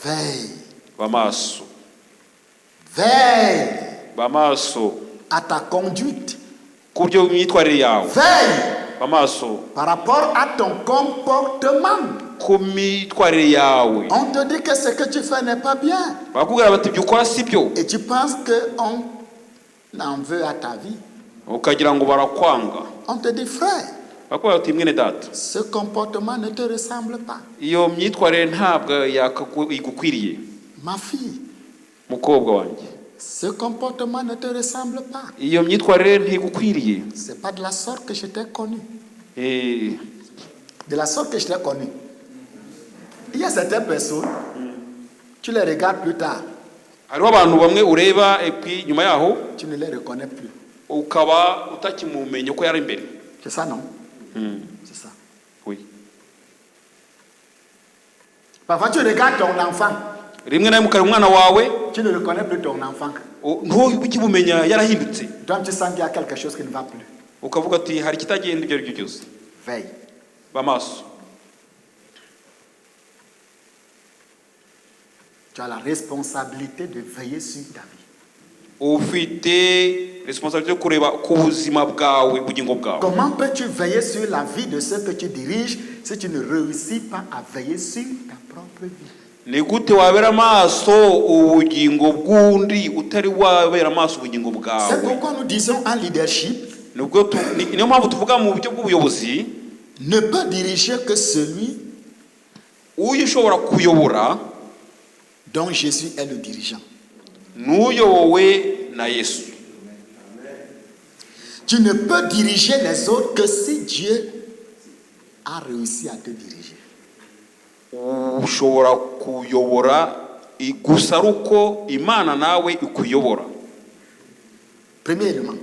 Veille. Ba maso. Veille Ba maso. à ta conduite. Ku byo myitwarire yawe. Veille Ba maso. par rapport à ton comportement. Ku myitwarire yawe. On te dit que ce que tu fais n'est pas bien. Bakubwira bati ibyo ukora si byo. Et tu penses qu'on en veut à ta vie. Ukagira ngo barakwanga. On te dit, frère, Bakubwira bati mwene data. ce comportement ne te ressemble pas. Iyo myitwarire ntabwo igukwiriye. Ma fille, Mukobwa wanjye. ce comportement ne te ressemble pas. Iyo myitwarire ntigukwiriye. C'est pas de la sorte que je t'ai connu. De la sorte que je t'ai connu. Il y a certaines personnes, tu les regardes plus tard. Hariho abantu bamwe ureba epi nyuma yaho Tu ne les reconnais plus. ukaba utakimumenye ko yari imbere. C'est ça, non? C'est ça. Oui. Parfois, tu regardes ton enfant. Rimwe na mukari umwana wawe Tu ne reconnais plus ton enfant. ntukimumenya yarahindutse. Donc, tu sens qu'il y a quelque chose qui ne va plus. Ukavuga ati hari kitagenda ibyo aribyo byose. Veille. b'amaso. Tu as la responsabilité de veiller sur ta vie. Ufite responsabilité yo kureba ku buzima bwawe, bugingo bwawe. Comment peux-tu veiller sur la vie de ceux que tu diriges si tu ne réussis pas à veiller sur ta propre vie? Ni gute wabera amaso ubugingo bw'undi utari wabera amaso ubugingo C'est bwawe? pourquoi nous disons en leadership, niyo mpamvu tuvuga mu buryo bw'ubuyobozi, ne peut diriger que celui uyu ushobora kuyobora dont Jésus est le dirigeant. n'uyobowe na Yesu. Tu ne peux diriger les autres que si Dieu a réussi à te diriger. Ushobora kuyobora gusa ari uko Imana nawe ikuyobora. Premier élément.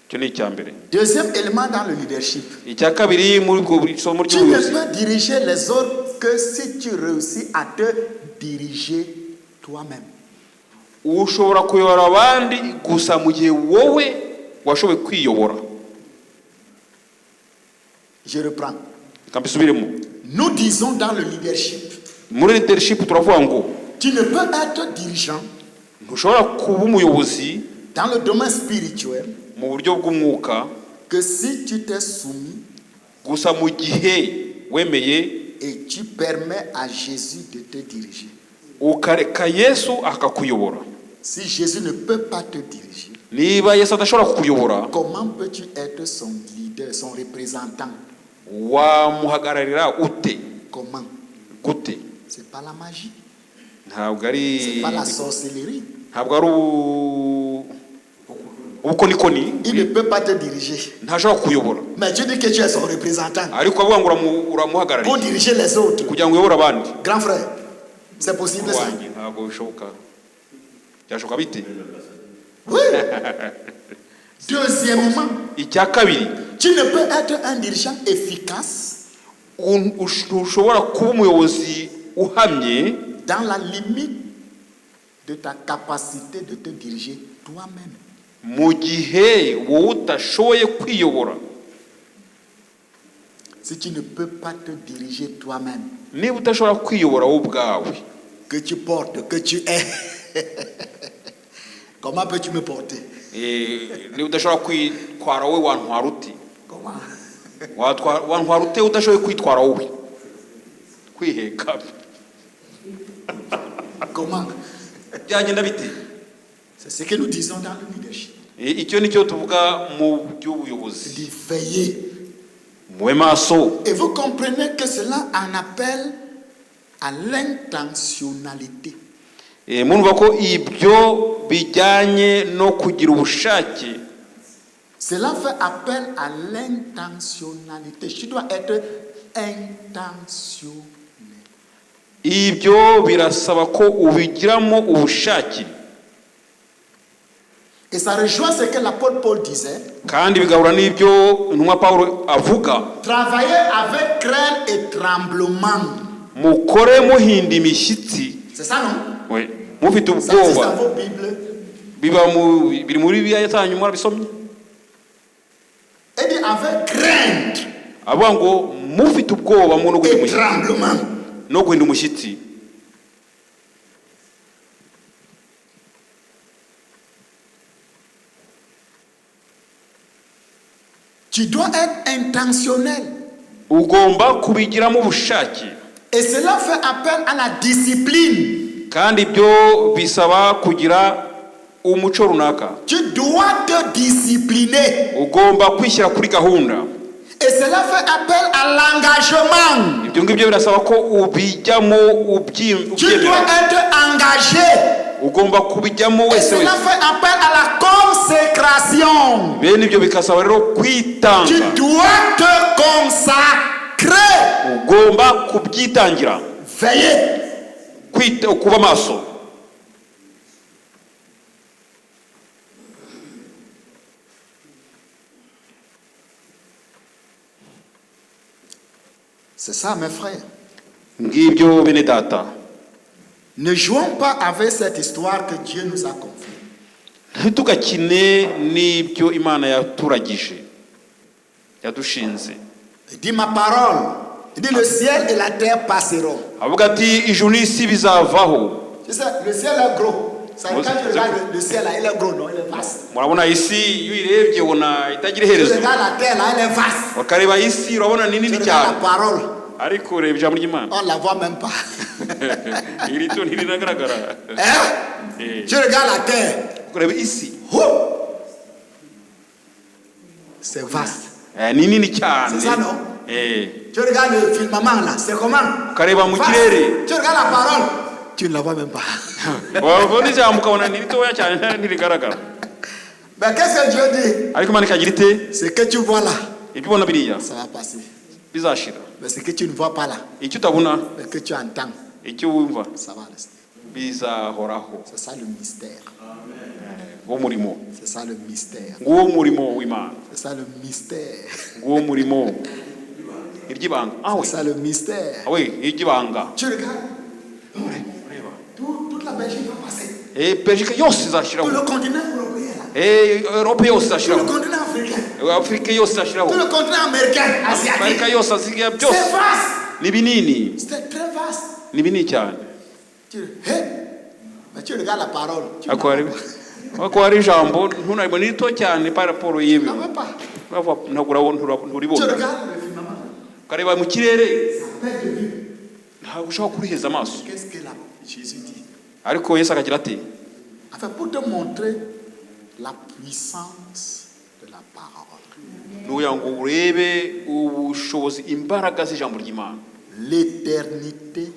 Icyo ni icya mbere. Deuxième élément dans le leadership. Icya kabiri muri ubwo isomo Tu ne ry'ubuyobozi, peux diriger les autres que si tu réussis à te diriger toi-même. ushobora kuyobora abandi gusa mu gihe wowe washoboye kwiyobora. Je reprends. Kambisubiremo. Nous disons dans le leadership, Muri leadership turavuga ngo tu ne peux être dirigeant ntushobora kuba umuyobozi dans le domaine spirituel mu buryo bw'umwuka que si tu t'es soumis gusa mu gihe wemeye et tu permets à Jésus de te diriger. ukareka Yesu akakuyobora. Si Jésus ne peut pas te diriger, Niba Yesu adashobora kukuyobora, comment peux-tu être son leader, son représentant? wamuhagararira ute? Comment? Gute? C'est pas la magie, Ntabwo c'est ari pas la sorcellerie. ntabwo ari ubukonikoni. Il ne peut pas te diriger. Ntashobora kukuyobora, Mais tu dis que tu es son représentant ariko avuga ngo pour uramuhagarariye diriger les autres. kugira ngo uyobore abandi. Grand frère, c'est possible ça? Wanjye ntabwo bishoboka. Byashoboka bite? Oui. Deuxièmement, Icya kabiri, tu ne peux être un dirigeant efficace ushobora kuba umuyobozi uhamye dans la limite de ta capacité de te diriger toi-même. mu gihe wowe utashoboye kwiyobora. Si tu ne peux pas te diriger toi-même, Niba udashobora kwiyobora wowe ubwawe, que tu portes, que tu es, comment peux-tu me porter? niba udashobora kwitwara wowe wantwara ute? Comment? Wantwara ute udashoboye kwitwara wowe? Kwiheka Comment? byagenda bite? C'est ce que nous disons dans le leadership. Icyo nicyo tuvuga mu by'ubuyobozi. De veiller. Mube maso. Et vous comprenez que cela en appelle à l'intentionnalité. Murumva ko ibyo bijyanye no kugira ubushake. Cela fait appel à l'intentionnalité. Tu dois être intentionnel. Ibyo birasaba ko ubigiramo ubushake. Et ça rejoint ce que l'apôtre Paul disait. Kandi bigahura n'ibyo intumwa Pawulo avuga. Travaillez avec crainte et tremblement. Mukore muhinda imishyitsi. C'est ça, non? Oui. Mufite Ça c'est ubwoba. dans vos Bibles. Biri muri Bibiliya yanyu mwarabisomye. Et dit avec crainte Avuga ngo mufite ubwoba mu no guhinda et umushyitsi. tremblement. No guhinda umushyitsi. Tu dois être intentionnel. Ugomba kubigiramo ubushake. Et cela fait appel à la discipline. Kandi ibyo bisaba kugira umuco runaka. Tu dois te discipliner. Ugomba kwishyira kuri gahunda. Et cela fait appel à l'engagement. Ibyo ngibyo birasaba ko ubijyamo Tu dois ubyemera. être engagé. Ugomba kubijyamo Et wese cela wese. fait appel à la consécration. Bene ibyo bikasaba rero Tu kwitanga. dois te consacrer. Ugomba kubyitangira. Veillez. Kuba maso. C'est ça, mes frères. Ngibyo bene data. Ne jouons pas avec cette histoire que Dieu nous a confiée. Ntitugakine n'ibyo Imana yaturagije yadushinze. Il dit ma parole. Il dit le ciel et la terre passeront. avuga ati ijuru n'isi bizavaho. C'est ça, le ciel est gros. Ça, quand tu regardes le ciel là, il est gros, non, il est vaste. Murabona isi iyo uyirebye ubona itagira Tu iherezo. regardes la terre là, elle est vaste. Ukareba isi urabona ni Tu nini regardes cyane. la parole, Ariko ureba ijambo ry'Imana. on ne la voit même pas. Iri to ntirinagaragara. Hein? Tu regardes la terre. Ureba isi. C'est vaste. Ni nini cyane. C'est ça, non? Tu regardes le firmament là, c'est comment? Ukareba mu kirere. Tu regardes la parole, tu ne la vois même pas. Wabona ijambo ukabona ni ritoya cyane ntirigaragara. Mais qu'est-ce que Dieu dit? Ariko Imana ikagira ite? Ce que tu vois là, ibyo ubona biriya ça va passer. bizashira. Mais ce que tu ne vois pas là, Icyo utabona, mais que tu entends, icyo wumva ça va rester. bizahoraho. C'est ça le mystère. Nguwo murimo. C'est ça le mystère. Nguwo murimo w'Imana. C'est ça le mystère. Nguwo murimo. Iryibanga. C'est ça le mystère. Oui, iryibanga. Tu regardes, toute la Belgique va passer. Belgique yose Tout izashiraho. le continent européen. Europe yose Tout le izashiraho. continent africain. Afrika yose izashiraho. Tout le continent américain. Asiatique. Amerika yose asigaye C'est byose. vaste. Ni binini. C'est très vaste. Ni binini cyane. Mais tu regardes la parole. Tu Ako hari ijambo ntunaribona rito cyane par rapport y'ibi. ne vois pas. Nturibona. Tu regardes le firmament. Ukareba mu kirere Ça perd de vue. ntabwo ushobora kuriheza amaso. Qu'est-ce que Jésus dit? Ariko Yesu akagira ati Enfin, pour te montrer la puissance de la parole. nuya ngo urebe ubushobozi imbaraga z'ijambo ry'Imana. L'éternité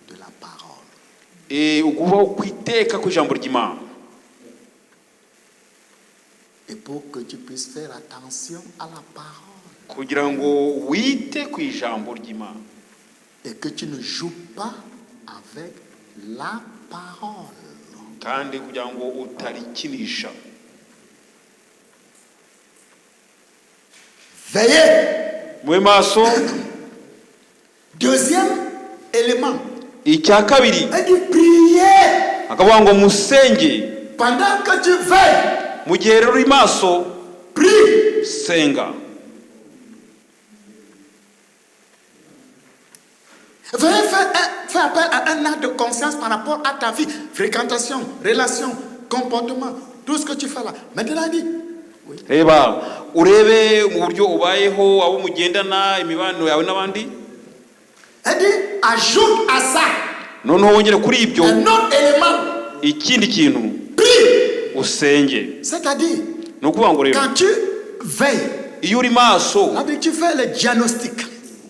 de la parole. Ukubaho kwiteka kw'ijambo ry'Imana. Et pour que tu puisses faire attention à la parole. Kugira ngo wite ku ijambo ry'Imana. Et que tu ne joues pas avec la parole. Kandi kugira ngo utarikinisha. Veillez. Mwe maso. Deuxième élément. Icya kabiri. Il dit priez. Akavuga ngo musenge. Pendant que tu veilles. Mu gihe rero uri maso, Prie. senga. Veuillez faire appel à un acte de conscience par rapport à ta vie, fréquentation, relation, comportement, tout ce que tu fais là. Maintenant, il dit. Oui. Reba, urebe mu buryo ubayeho, abo mugendana, imibano yawe n'abandi. Il dit, ajoute à ça. Noneho wongere kuri ibyo. Un autre élément. Ikindi kintu. Prie. Usenge. C'est-à-dire, Nukuvuga ngo rero. quand tu veilles, Iyo uri maso, tu fais le diagnostic.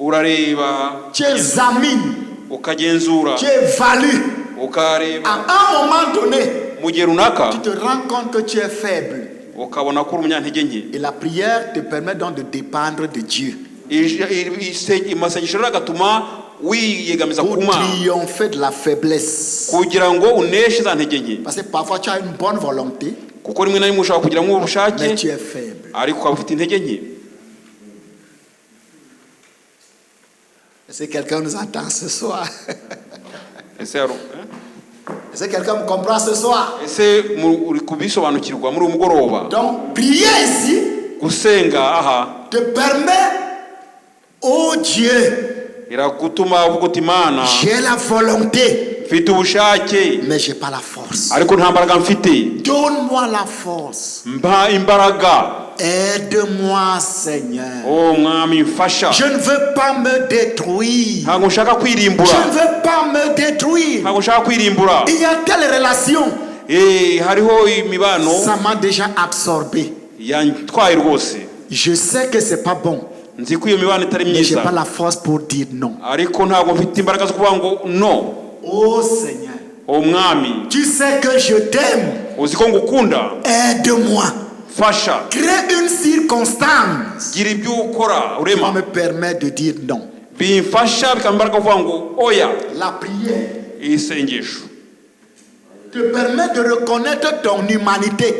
urareba, Tu examines. ukagenzura, Tu évalues. ukareba. À un moment donné, Mu gihe runaka, tu te rends compte que tu es faible. ukabona ko uri umunyantege nke. Et la prière te permet donc de dépendre de Dieu. Amasengesho rero agatuma wiyegamiza Pour ku Mana triompher de la faiblesse. kugira ngo uneshe za ntege nke. Parce que parfois tu as une bonne volonté, Kuko rimwe na rimwe ushobora kugira mais ubushake tu es faible. ariko ukaba ufite intege nke. Est-ce que quelqu'un nous entend ce soir? Ese yaro Est-ce que quelqu'un me comprend ce soir? ese uri kubisobanukirwa muri uyu mugoroba. Donc, prier ici Gusenga aha te permet, oh Dieu, iragutuma uvuga uti Mana j'ai la volonté, mfite ubushake mais j'ai pas la force. ariko nta mbaraga mfite. Donne-moi la force. Mpa imbaraga. Aide-moi, Seigneur. Oh mwami mfasha. Je ne veux pas me détruire. Ntabwo nshaka Je kwirimbura. ne veux pas me détruire. Ntabwo nshaka kwirimbura. Il y a telle relation. Hariho imibano Ça m'a déjà absorbé. yantwaye rwose. Je sais que c'est pas bon. Nzi ko iyo mibano itari Mais j'ai myiza. pas la force pour dire non. Ariko ntabwo mfite imbaraga zo kuvuga ngo no. Oh Seigneur. O mwami, Tu sais que je t'aime. uzi ko ngukunda. Aide-moi. Fasha. Crée une circonstance Gira ibyo ukora qui urema. me permet de dire non. Bimfasha bikambaraga kuvuga ngo oya. La prière Isengesho te permet de reconnaître ton humanité.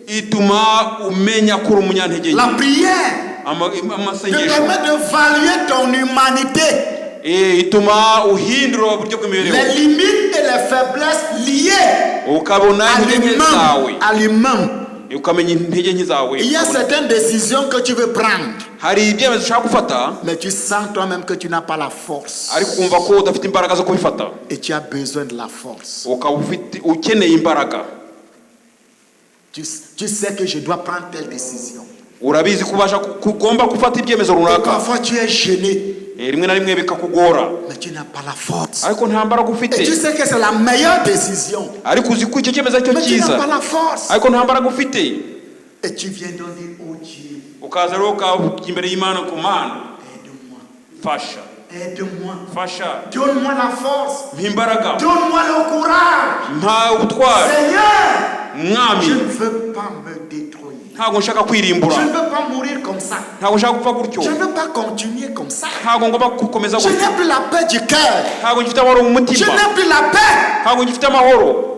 ituma umenya ko uri umunyantege nke. La prière te Amasengesho permet d'évaluer ton humanité. ituma uhindura uburyo bw'imibereho. Les limites et les faiblesses liées Ukabona à intege zawe. l'humain. ukamenya intege nke zawe. Il y a certaines décisions que tu veux prendre, Hari ibyemezo ushaka gufata mais tu sens toi-même que tu n'as pas la force. ariko ukumva ko udafite imbaraga zo kubifata, Et tu as besoin de la force. ukaba ukeneye imbaraga. Tu sais que je dois prendre telle décision. Urabizi kugomba gufata ibyemezo Et runaka, parfois tu es gêné, rimwe na rimwe bikakugora, mais tu n'as pas la force. ariko nta mbaraga Et ufite, tu sais que c'est la meilleure décision, ariko uzi ko icyo cyemezo aricyo mais tu n'as pas cyiza, la force. ariko nta mbaraga ufite. Et tu viens donc dire, oh Dieu, Ukaza rero ukajya imbere y'Imana ku Mana, aide-moi, fasha aide-moi, fasha, donne-moi la force, mpa imbaraga, donne-moi le courage. mpa ubutwari. Seigneur, Mwami, je ne veux pas me détruire. ntabwo nshaka Je kwirimbura, ne veux pas mourir comme ça. ntabwo nshaka gupfa gutyo, Je ne veux pas continuer comme ça. ntabwo ngomba gukomeza Je gutyo, n'ai plus la paix du cœur. ntabwo ngifite amahoro mu Je mutima, n'ai plus la paix. ntabwo ngifite amahoro.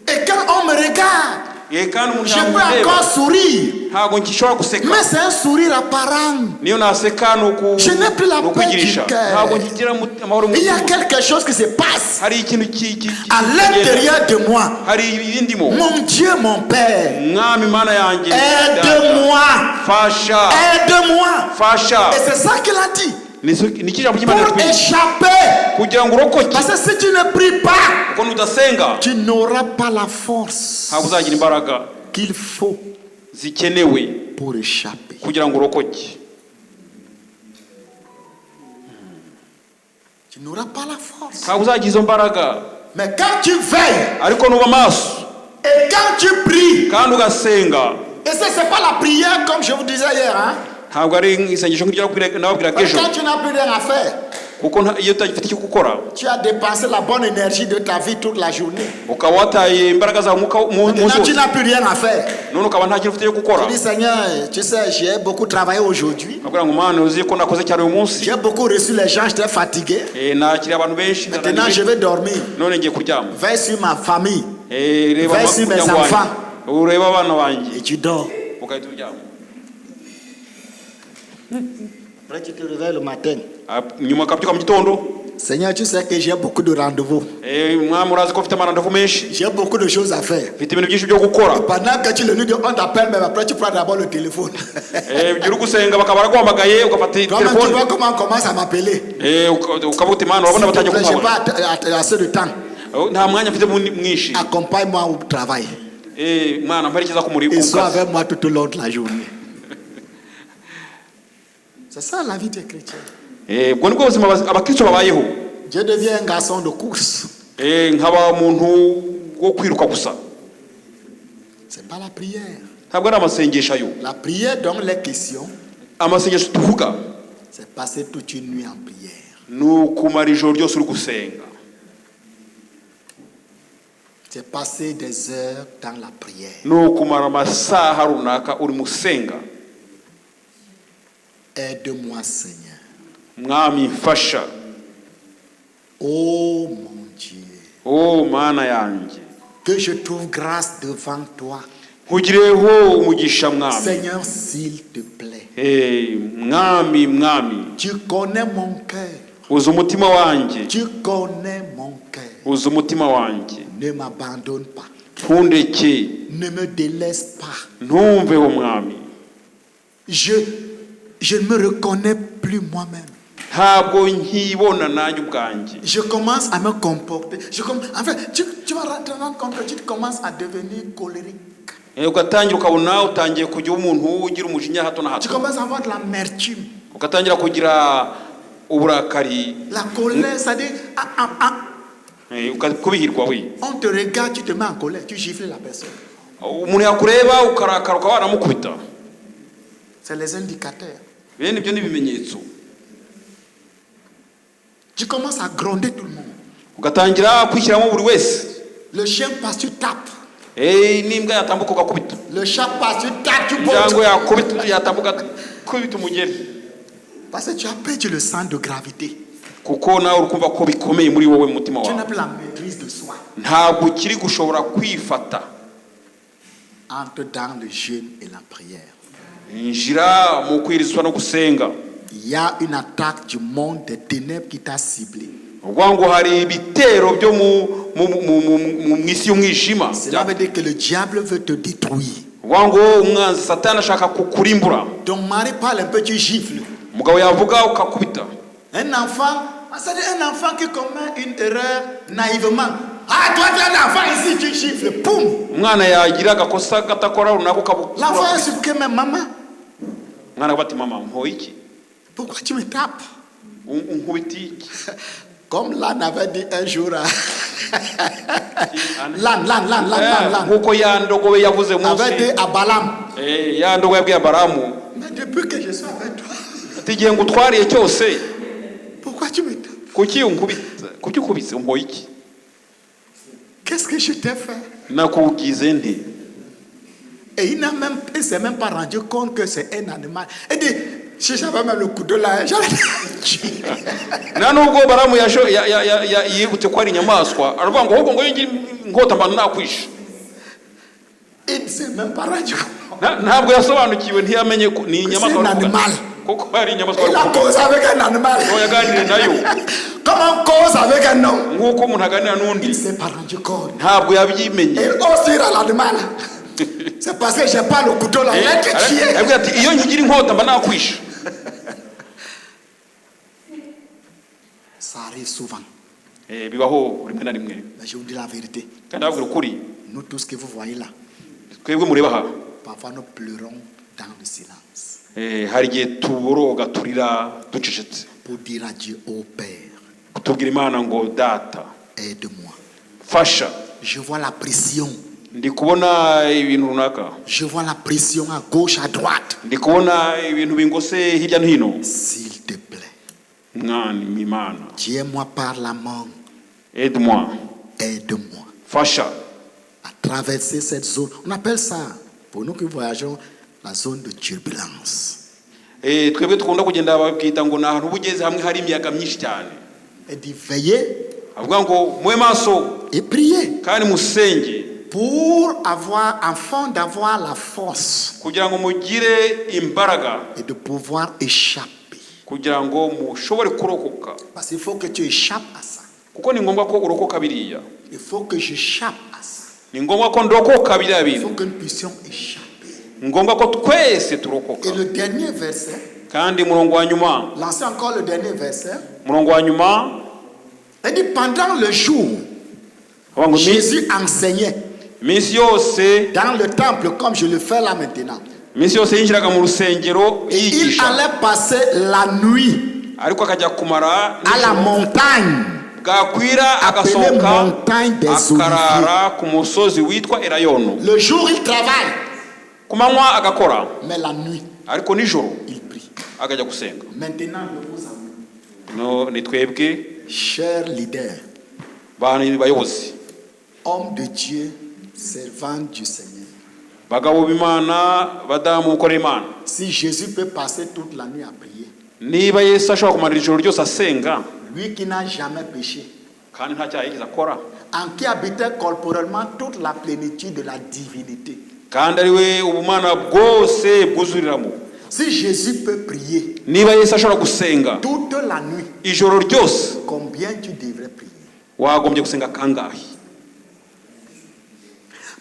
Et quand on me regarde, Kandi umuntu je peux yamureba, encore sourire. ntabwo ngishobora guseka. Mais c'est un sourire apparent. Niyo naseka Je n'ai plus la paix ukwigirisha, du cœur. ntabwo nkigira amahoro mu Il y a mutima. quelque chose qui se passe Hari ikintu à l'intérieur de moi. hari ibindimo. Mon Dieu, mon Père, Mwami Mana yanjye, aide-moi. fasha Aide-moi. fasha. Et c'est ça qu'il a dit. Ni iki jambo cy'Imana Pour yatwigisha, échapper. kugira ngo urokoke, Parce que si tu ne pries pas, kuko nudasenga tu n'auras pas la force ntabwo uzagira imbaraga qu'il faut zikenewe pour échapper. kugira ngo urokoke. Tu n'auras pas la force. Ntabwo uzagira izo mbaraga, Mais quand tu veilles ariko nuba maso et quand tu pries, kandi ugasenga, et ça c'est pas la prière comme je vous disais hier, hein? ntabwo ari isengesho nk'iryo nababwiraga ejo, Quand tu n'as plus rien à faire, kuko iyo utagifite icyo gukora tu as dépensé la bonne énergie de ta vie toute la journée. ukaba wataye imbaraga zawe umunsi Maintenant tu wose, n'as plus rien à faire. none ukaba nta kintu ufite cyo gukora. Tu dis Seigneur, tu sais, j'ai beaucoup travaillé aujourd'hui. Nabwira ngo Mana, uzi ko nakoze cyane uyu munsi, J'ai beaucoup reçu les gens, j'étais fatigué. nakiriye abantu benshi, Maintenant je vais dormir. none ngiye kuryama. Veille sur ma famille Reba Vais sur mes umuryango wanjye, enfants. ureba abana banjye, et tu dors. ugahita uryama. Après tu te réveilles le matin. Nyuma ukabyuka mu gitondo, Seigneur, tu sais que j'ai beaucoup de rendez-vous. Mwami urazi ko ufite amarandevu menshi, J'ai beaucoup de choses à faire. ufite ibintu byinshi byo gukora. Pendant que tu le nuit, on t'appelle, mais après tu prends d'abord le téléphone. Igihe uri gusenga bakaba baraguhamagaye ugafata Toi-même, tu telefone, vois comment on commence à m'appeler. ukavuga uti Mana, urabona S'il te batangiye plaît, j'ai kumpamagara, pas assez de temps. nta mwanya mfite mwinshi. Accompagne-moi au travail. Mwana mperekeza ku Et sois kazi. avec moi tout au long de la journée. C'est ça la vie des chrétiens. Ubwo nibwo buzima abakristo babayeho. Je deviens un garçon de course. Nkaba umuntu wo kwiruka gusa, C'est pas la prière. ntabwo ari amasengesho ayo. La prière, donc les questions, Amasengesho tuvuga c'est passer toute une nuit en prière. ni ukumara ijoro ryose uri gusenga, C'est passer des heures dans la prière. ni ukumara amasaha runaka uri musenga. Aide-moi, Seigneur. Mwami mfasha, Oh mon Dieu, Mana yanjye, que je trouve grâce devant toi. nkugireho umugisha Mwami. Seigneur, s'il te plaît. Mwami Tu connais mon cœur. uzi umutima wanjye, Tu connais mon cœur. uzi umutima wanjye, Ne m'abandonne pas. ntundeke, Ne me délaisse pas. ntumveho Mwami. Je ne me reconnais plus moi-même. Ntabwo nkibona nanjye ubwanjye. Je commence à me comporter. En fait, tu vas te rendre compte que tu commences à devenir colérique. Ugatangira ukabona utangiye kujya umuntu ugira umujinya hato na Tu hato, commences à avoir de l'amertume. ugatangira kugira uburakari, La colère, c'est-à-dire, kubihirwa we. on te regarde, tu te mets en colère, tu gifles la personne. Umuntu yakureba ukarakara ukaba waramukubita. C'est les indicateurs. Bene ibyo ni ibimenyetso. Tu commences à gronder tout le monde. Ugatangira kwishyiramo buri wese. Le chien passe, tu tapes. N'imbwa yatambuka ugakubita. Le chat passe, tu tapes, tu Injangwe bottes. yakubita yatambuka kubita umugeri. Parce que tu as perdu le sens de gravité. Kuko nawe urukumva ko bikomeye muri wowe mu mutima Tu n'as wawe. plus la maîtrise de soi. Ntabwo ukiri gushobora kwifata. Entre dans le jeûne et la prière. Injira mu kwirizwa no gusenga. Il y a une attaque du monde des ténèbres qui t'a ciblé. Ubwo ngo hari ibitero byo mu isi y'umwijima. Cela veut dire que le diable veut te détruire. wango umwanzi satani ashaka kukurimbura. Ton mari parle un peu, tu gifles. Mugabo yavuga ukakubita. Un enfant, c'est un enfant qui commet une erreur naïvement. Ah, toi tu es un enfant ici, tu gifles, poum. Umwana yagira agakosa gatakora runako kabu. L'enfant est suppliqué, mais maman. Mwana bati mama mpo iki? Pourquoi tu me tapes? Unkubiti iki? Comme Lan avait dit un jour à Lan. Nkuko ya ndogobe yavuze munsi. Avait dit à Balaam. Ya ndogobe yabwiye Balamu. Mais depuis que je suis avec toi. Ati giye ngutwariye cyose. Pourquoi tu me tapes? Kuki unkubita? Kuki ukubise mpo iki? Qu'est-ce que je t'ai fait? Nakugize nti. Et il s'est même pas rendu compte que c'est un animal. Il dit, si j'avais même le couteau là, j'allais tuer. Nanubwo Balamu yibutse ko ari inyamaswa aravuga ngo ahubwo ngo ngota mbana nakwisha. Il ne s'est même pas rendu compte. Ntabwo yasobanukiwe ntiyamenye ko ni inyamaswa. C'est un animal. Koko ari inyamaswa. Il a causé avec un animal. Yaganire nayo. Comme on cause avec un homme. Nkuko umuntu aganira n'undi. Il ne s'est pas rendu compte. Ntabwo yabyimenye. Il ose dire à l'animal. C'est parce que j'ai pas le couteau là. Il est tué. Aravuga ati iyo nkigira inkota mba nakwisha. Ça arrive souvent. Bibaho rimwe na rimwe. Mais je vous dis la vérité. Kandi ababwira ukuri. Nous tous que vous voyez là. Twebwe mureba aha. Parfois nous pleurons dans le silence. Hari igihe tuboroga turira ducecetse. Pour dire à Dieu, ô Père. Kutubwira Imana ngo data. Aide-moi. Fasha. Je vois la pression. Ndi kubona ibintu runaka. Je vois la pression à gauche, à droite. Ndi kubona ibintu bingose hirya no hino. S'il te plaît. Mwami Imana. Tiens-moi par la main. Aide-moi. Aide-moi. Fasha. À traverser cette zone. On appelle ça, pour nous qui voyageons, la zone de turbulence. Twebwe tukunda kugenda bakita ngo na ahantu bugeze hamwe hari imiyaga myinshi cyane. Et dit veillez. Avuga ngo mwe maso. Et priez. Kandi musenge. Pour avoir, afin d'avoir la force. Kugira ngo mugire imbaraga. Et de pouvoir échapper. Kugira ngo mushobore kurokoka. Parce qu'il faut que tu échappes à ça. Kuko ni ngombwa ko urokoka biriya. Il faut que j'échappe à ça. Ni ngombwa ko ndokoka biriya Il bintu. faut que nous puissions échapper. Ngombwa ko twese turokoka. Et le dernier verset. Kandi murongo wa nyuma. Lancez encore le dernier verset. Murongo wa nyuma. Il dit pendant le jour, Jésus enseignait minsi yose dans le temple comme je le fais là maintenant. Minsi yose yinjiraga mu rusengero Il allait passer la nuit ariko akajya kumara à la montagne bwakwira agasohoka akarara ku musozi witwa Elayono. Le jour il travaille, ku manywa agakora, mais la nuit ariko nijoro il prie. akajya gusenga. Maintenant je vous avoue, No ni twebwe chers leaders, bani bayobozi, hommes de Dieu, servants du Seigneur, bagabo b'Imana, badamu ukorera Imana. si Jésus peut passer toute la nuit à prier, Niba Yesu ashobora kumara ijoro ryose asenga, lui qui n'a jamais péché, kandi nta cyaha yigeze akora, en qui habitait corporellement toute la plénitude de la divinité, kandi ari we ubumana bwose bwuzuriramo. si Jésus peut prier Niba Yesu ashobora gusenga toute la nuit, ijoro ryose, combien tu devrais prier? wagombye gusenga kangahe?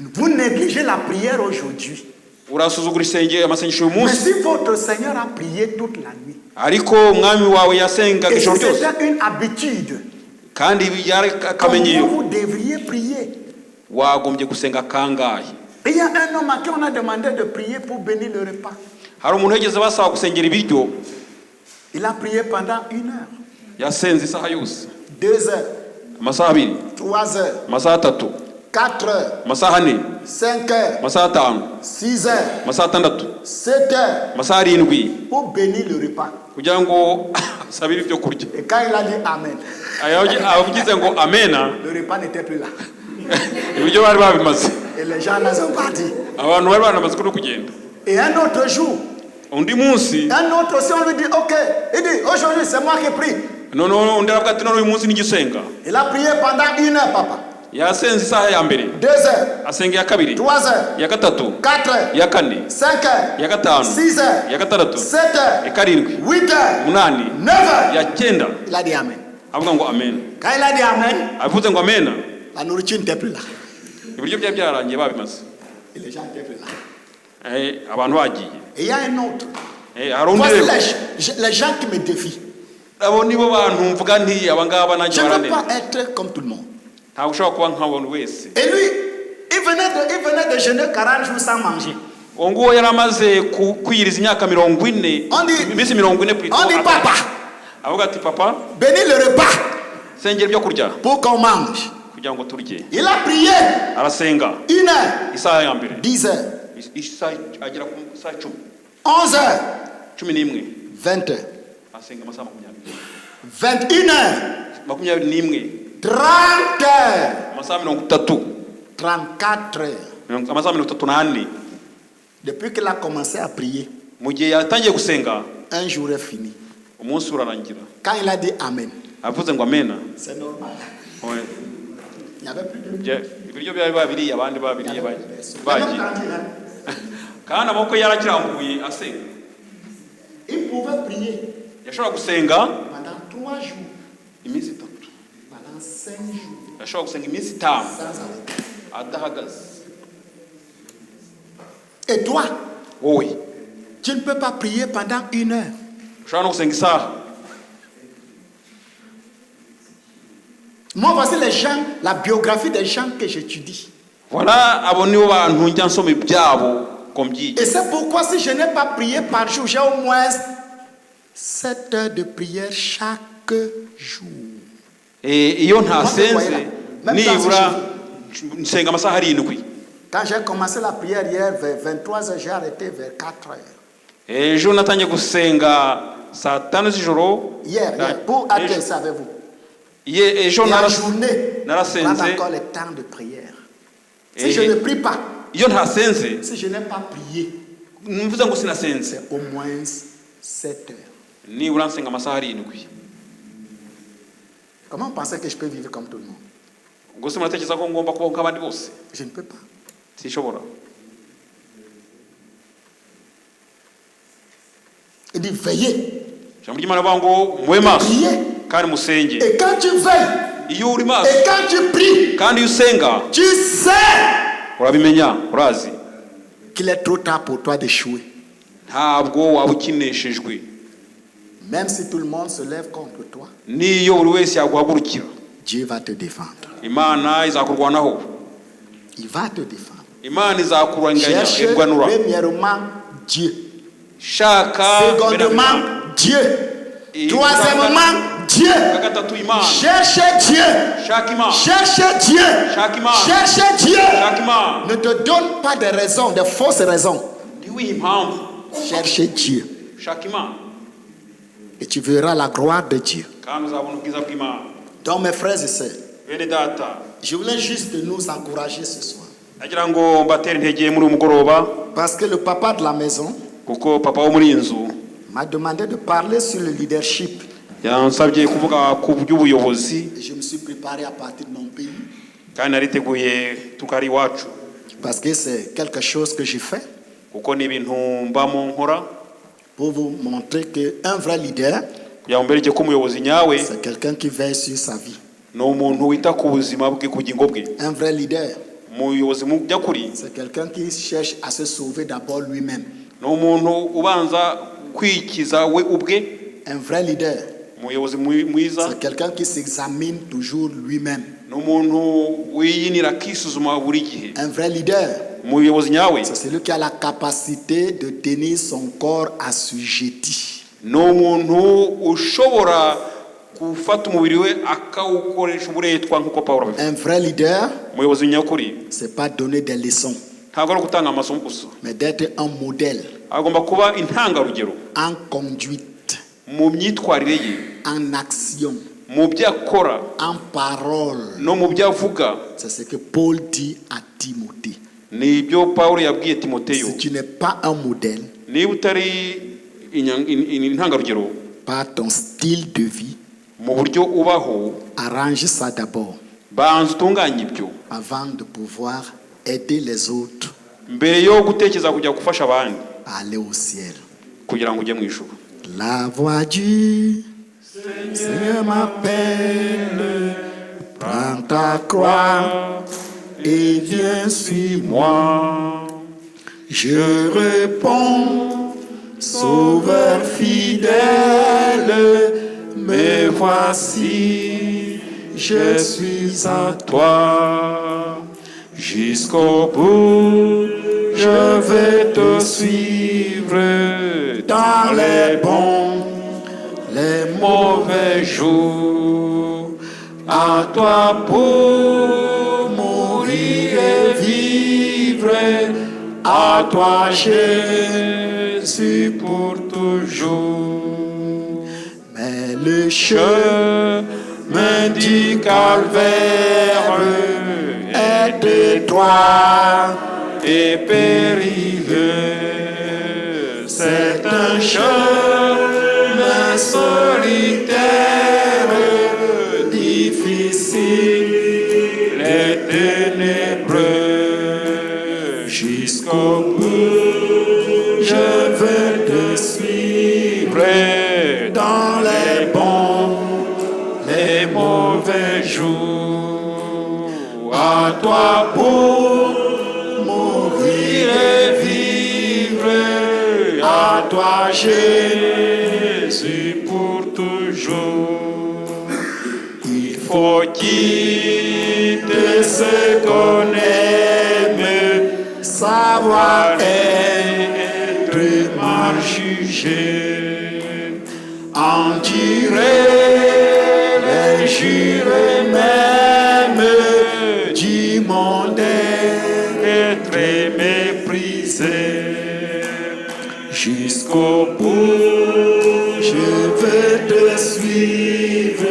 Vous négligez la prière aujourd'hui. Urasuzugura amasengesho uyu Mais munsi, si votre Seigneur a prié toute la nuit, ariko umwami wawe yasenga et ijoro si ryose, c'était une habitude, kandi yari combien akamenyero, vous devriez prier? wagombye gusenga kangahe? Il y a un homme à qui on a demandé de prier pour bénir le repas. Hari umuntu yageze basaba gusengera ibiryo, Il a prié pendant 1 heure, yasenze isaha yose, 2 heures, amasaha 2, 3 heures, amasaha 3, 4 heures, amasaha 4, 5 heures, amasaha 5, 6 heures, amasaha 6, 7 heures, amasaha 7 pour bénir le repas. kugira ngo asabire ibyo kurya. Et quand il a dit Amen, Avugize ngo amena, le repas n'était plus là. ibiryo bari babimaze, Et les gens là sont partis. abantu bari banamaze no kugenda. Et un autre jour, Undi munsi, un autre aussi, on lui dit, ok. Il dit, aujourd'hui, c'est moi qui prie. none undi aravuga ati none uyu munsi nigisenga. Il a prié pendant 1 heure, papa. Yasenze isaha ya mbere, 2 heures, asenga ya kabiri, 3 heures, ya gatatu, 4 heures, ya kane, 5 heures, ya gatanu, 6 heures, ya gatandatu, 7 heures, ya karindwi, 8 heures, 8, 9 heures. ya cyenda. Il a dit Amen. Avuga ngo amen. Quand il a dit Amen, Avuze ngo amena, la nourriture n'était plus là. ibiryo byari byarangiye babimaze. Et les gens n'étaient plus là. abantu bagiye. Et il y a un autre. Hari undi Voici rero. les gens qui me défient. Abo nibo bantu mvuga nti abangaba nanjye Je ne veux baranenga. pas être comme tout le monde. Ntabwo ushobora kuba nk'abantu wese. Et lui, il venait de jeûner 40 jours sans manger. uwo nguwo yari amaze kwiyiriza imyaka 40 iminsi 40 plutôt. On dit papa. Avuga ati papa. Bénis le repas. Sengera ibyo kurya. Pour qu'on mange. Kugira ngo turye. Il a prié. Arasenga. 1 heure. Isaha ya mbere. 10 heures. Isaha agera ku isaha 10. 11 heures. 11. 20 heures. Asenga amasaha 20. 21 heures. 21. 30 heures. Amasaha 30. 34 heures. Amasaha 34. Depuis qu'il a commencé à prier, mu gihe yatangiye gusenga, un jour est fini. Umunsi urarangira. Quand il a dit Amen, avuze ngo amena. C'est normal. Ouais. Il n'y avait plus de ibiryo byari babiriye abandi babiriye bagiye. Kandi amaboko yarakirambuye asenga. Il pouvait prier. Yashobora gusenga pendant 3 jours. Iminsi 3. Pendant 5 jours. Yashobora gusenga iminsi 5. Adahagaze. Et toi, oui, tu ne peux pas prier pendant 1 heure. Moi, voici les gens, la biographie des gens que j'étudie. Voilà, et c'est pourquoi si je n'ai pas prié par jour, j'ai au moins 7 heures de prière chaque jour. Et iyo ntasenze nibura nsenga amasaha 7. Quand j'ai commencé la prière hier vers 23h, j'ai arrêté vers 4h. Ejo natangiye gusenga saa 5 z'ijoro. Hier, pour attendre, savez-vous? Ejo la journée, narasenze. prend encore le temps de prière. Si je ne prie pas, iyo ntasenze, si je n'ai pas prié, mvuze ngo sinasenze, c'est au moins 7 heures. Nibura nsenga amasaha 7. Comment pensez que je peux vivre comme tout le monde? Gusa muratekereza ko ngomba kubaho nk'abandi bose? Je ne peux pas. Sishobora. Il dit veillez. Jambo ry'Imana bavuga ngo mwe maso kandi musenge. Et quand tu veilles, iyo uri maso, et quand tu pries, kandi usenga, tu sais urabimenya, urazi qu'il est trop tard pour toi d'échouer. Ntabwo waba ukineshejwe. Même si tout le monde se lève contre toi, niyo buri wese yaguhagurukira, Dieu va te défendre. Imana izakurwanaho. Il va te défendre. Imana izakurwanya. Cherche premièrement Dieu. Secondement Dieu. Troisièmement Dieu. Cherche Dieu. Cherche Dieu. Cherche Dieu. Ne te donne pas de raisons, de fausses raisons. Cherche Dieu. Et tu verras la gloire de Dieu. Donc mes frères et sœurs, je voulais juste nous encourager ce soir. Parce que le papa de la maison m'a demandé de parler sur le leadership. Et je me suis préparé à partir de mon pays. Parce que c'est quelque chose que j'ai fait. Pour vous montrer qu'un vrai leader, c'est quelqu'un qui veille sur sa vie. Un vrai leader, c'est quelqu'un qui cherche à se sauver d'abord lui-même. Un vrai leader, c'est quelqu'un qui s'examine toujours lui-même. Un vrai leader, c'est celui qui a la capacité de tenir son corps assujetti. Un vrai leader, c'est pas donner des leçons, mais d'être un modèle en conduite, en action, en parole. C'est ce que Paul dit à Timothée. Si tu n'es pas un modèle, par ton style de vie, arrange ça d'abord avant de pouvoir aider les autres à aller au ciel. La voix du Seigneur m'appelle, prends ta croix et viens, suis-moi. Je réponds, Sauveur fidèle, me voici, je suis à toi. Jusqu'au bout, je vais te suivre dans les bons, les mauvais jours. À toi pour mourir et vivre, à toi Jésus pour toujours. Mais le chemin du calvaire est étroit et périlleux. C'est un chemin solitaire, difficile et ténébreux. Jusqu'au bout, je veux te suivre dans les bons, les mauvais jours. À toi pour mourir et vivre, à toi Jésus pour toujours. Il faut quitter ce qu'on aime, savoir être mal jugé, endurer les jurés même du monde, être méprisé. Jusqu'au bout, je veux te suivre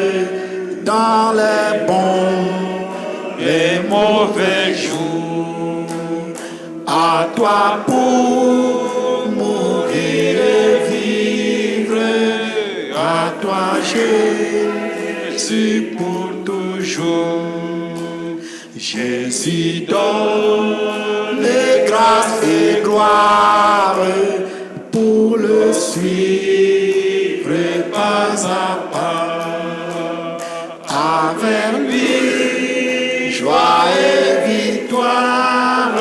dans les bons, les mauvais jours. À toi pour mourir et vivre, à toi Jésus pour toujours. Jésus donne grâce et gloire pour le suivre pas à pas. Avec lui, joie et victoire,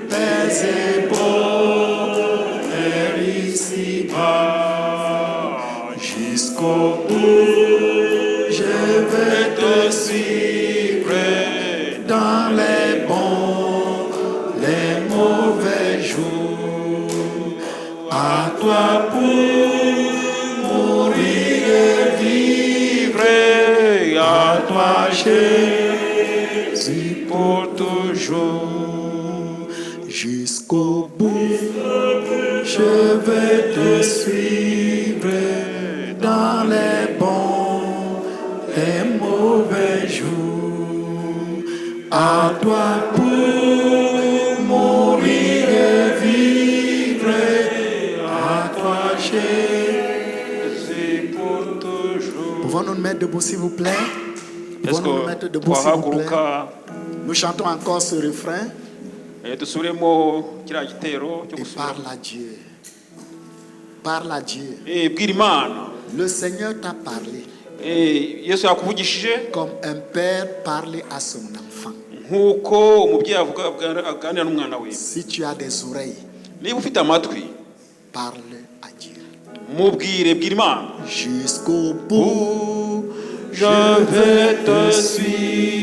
paix et bonheur ici-bas. Jusqu'au bout, je vais te suivre dans les bons, les mauvais jours. À toi pour mourir et vivre, à toi Jésus pour toujours. Jusqu'au bout, je vais te suivre dans les bons, les mauvais jours. À toi pour mourir et vivre, à toi Jésus pour toujours. Pouvons-nous nous mettre debout s'il vous plaît? Pouvons-nous nous mettre debout s'il vous plaît? Nous chantons encore ce refrain. Et parle à Dieu. Parle à Dieu. Le Seigneur t'a parlé. Comme un père parle à son enfant. Si tu as des oreilles, parle à Dieu. Jusqu'au bout, je vais te suivre.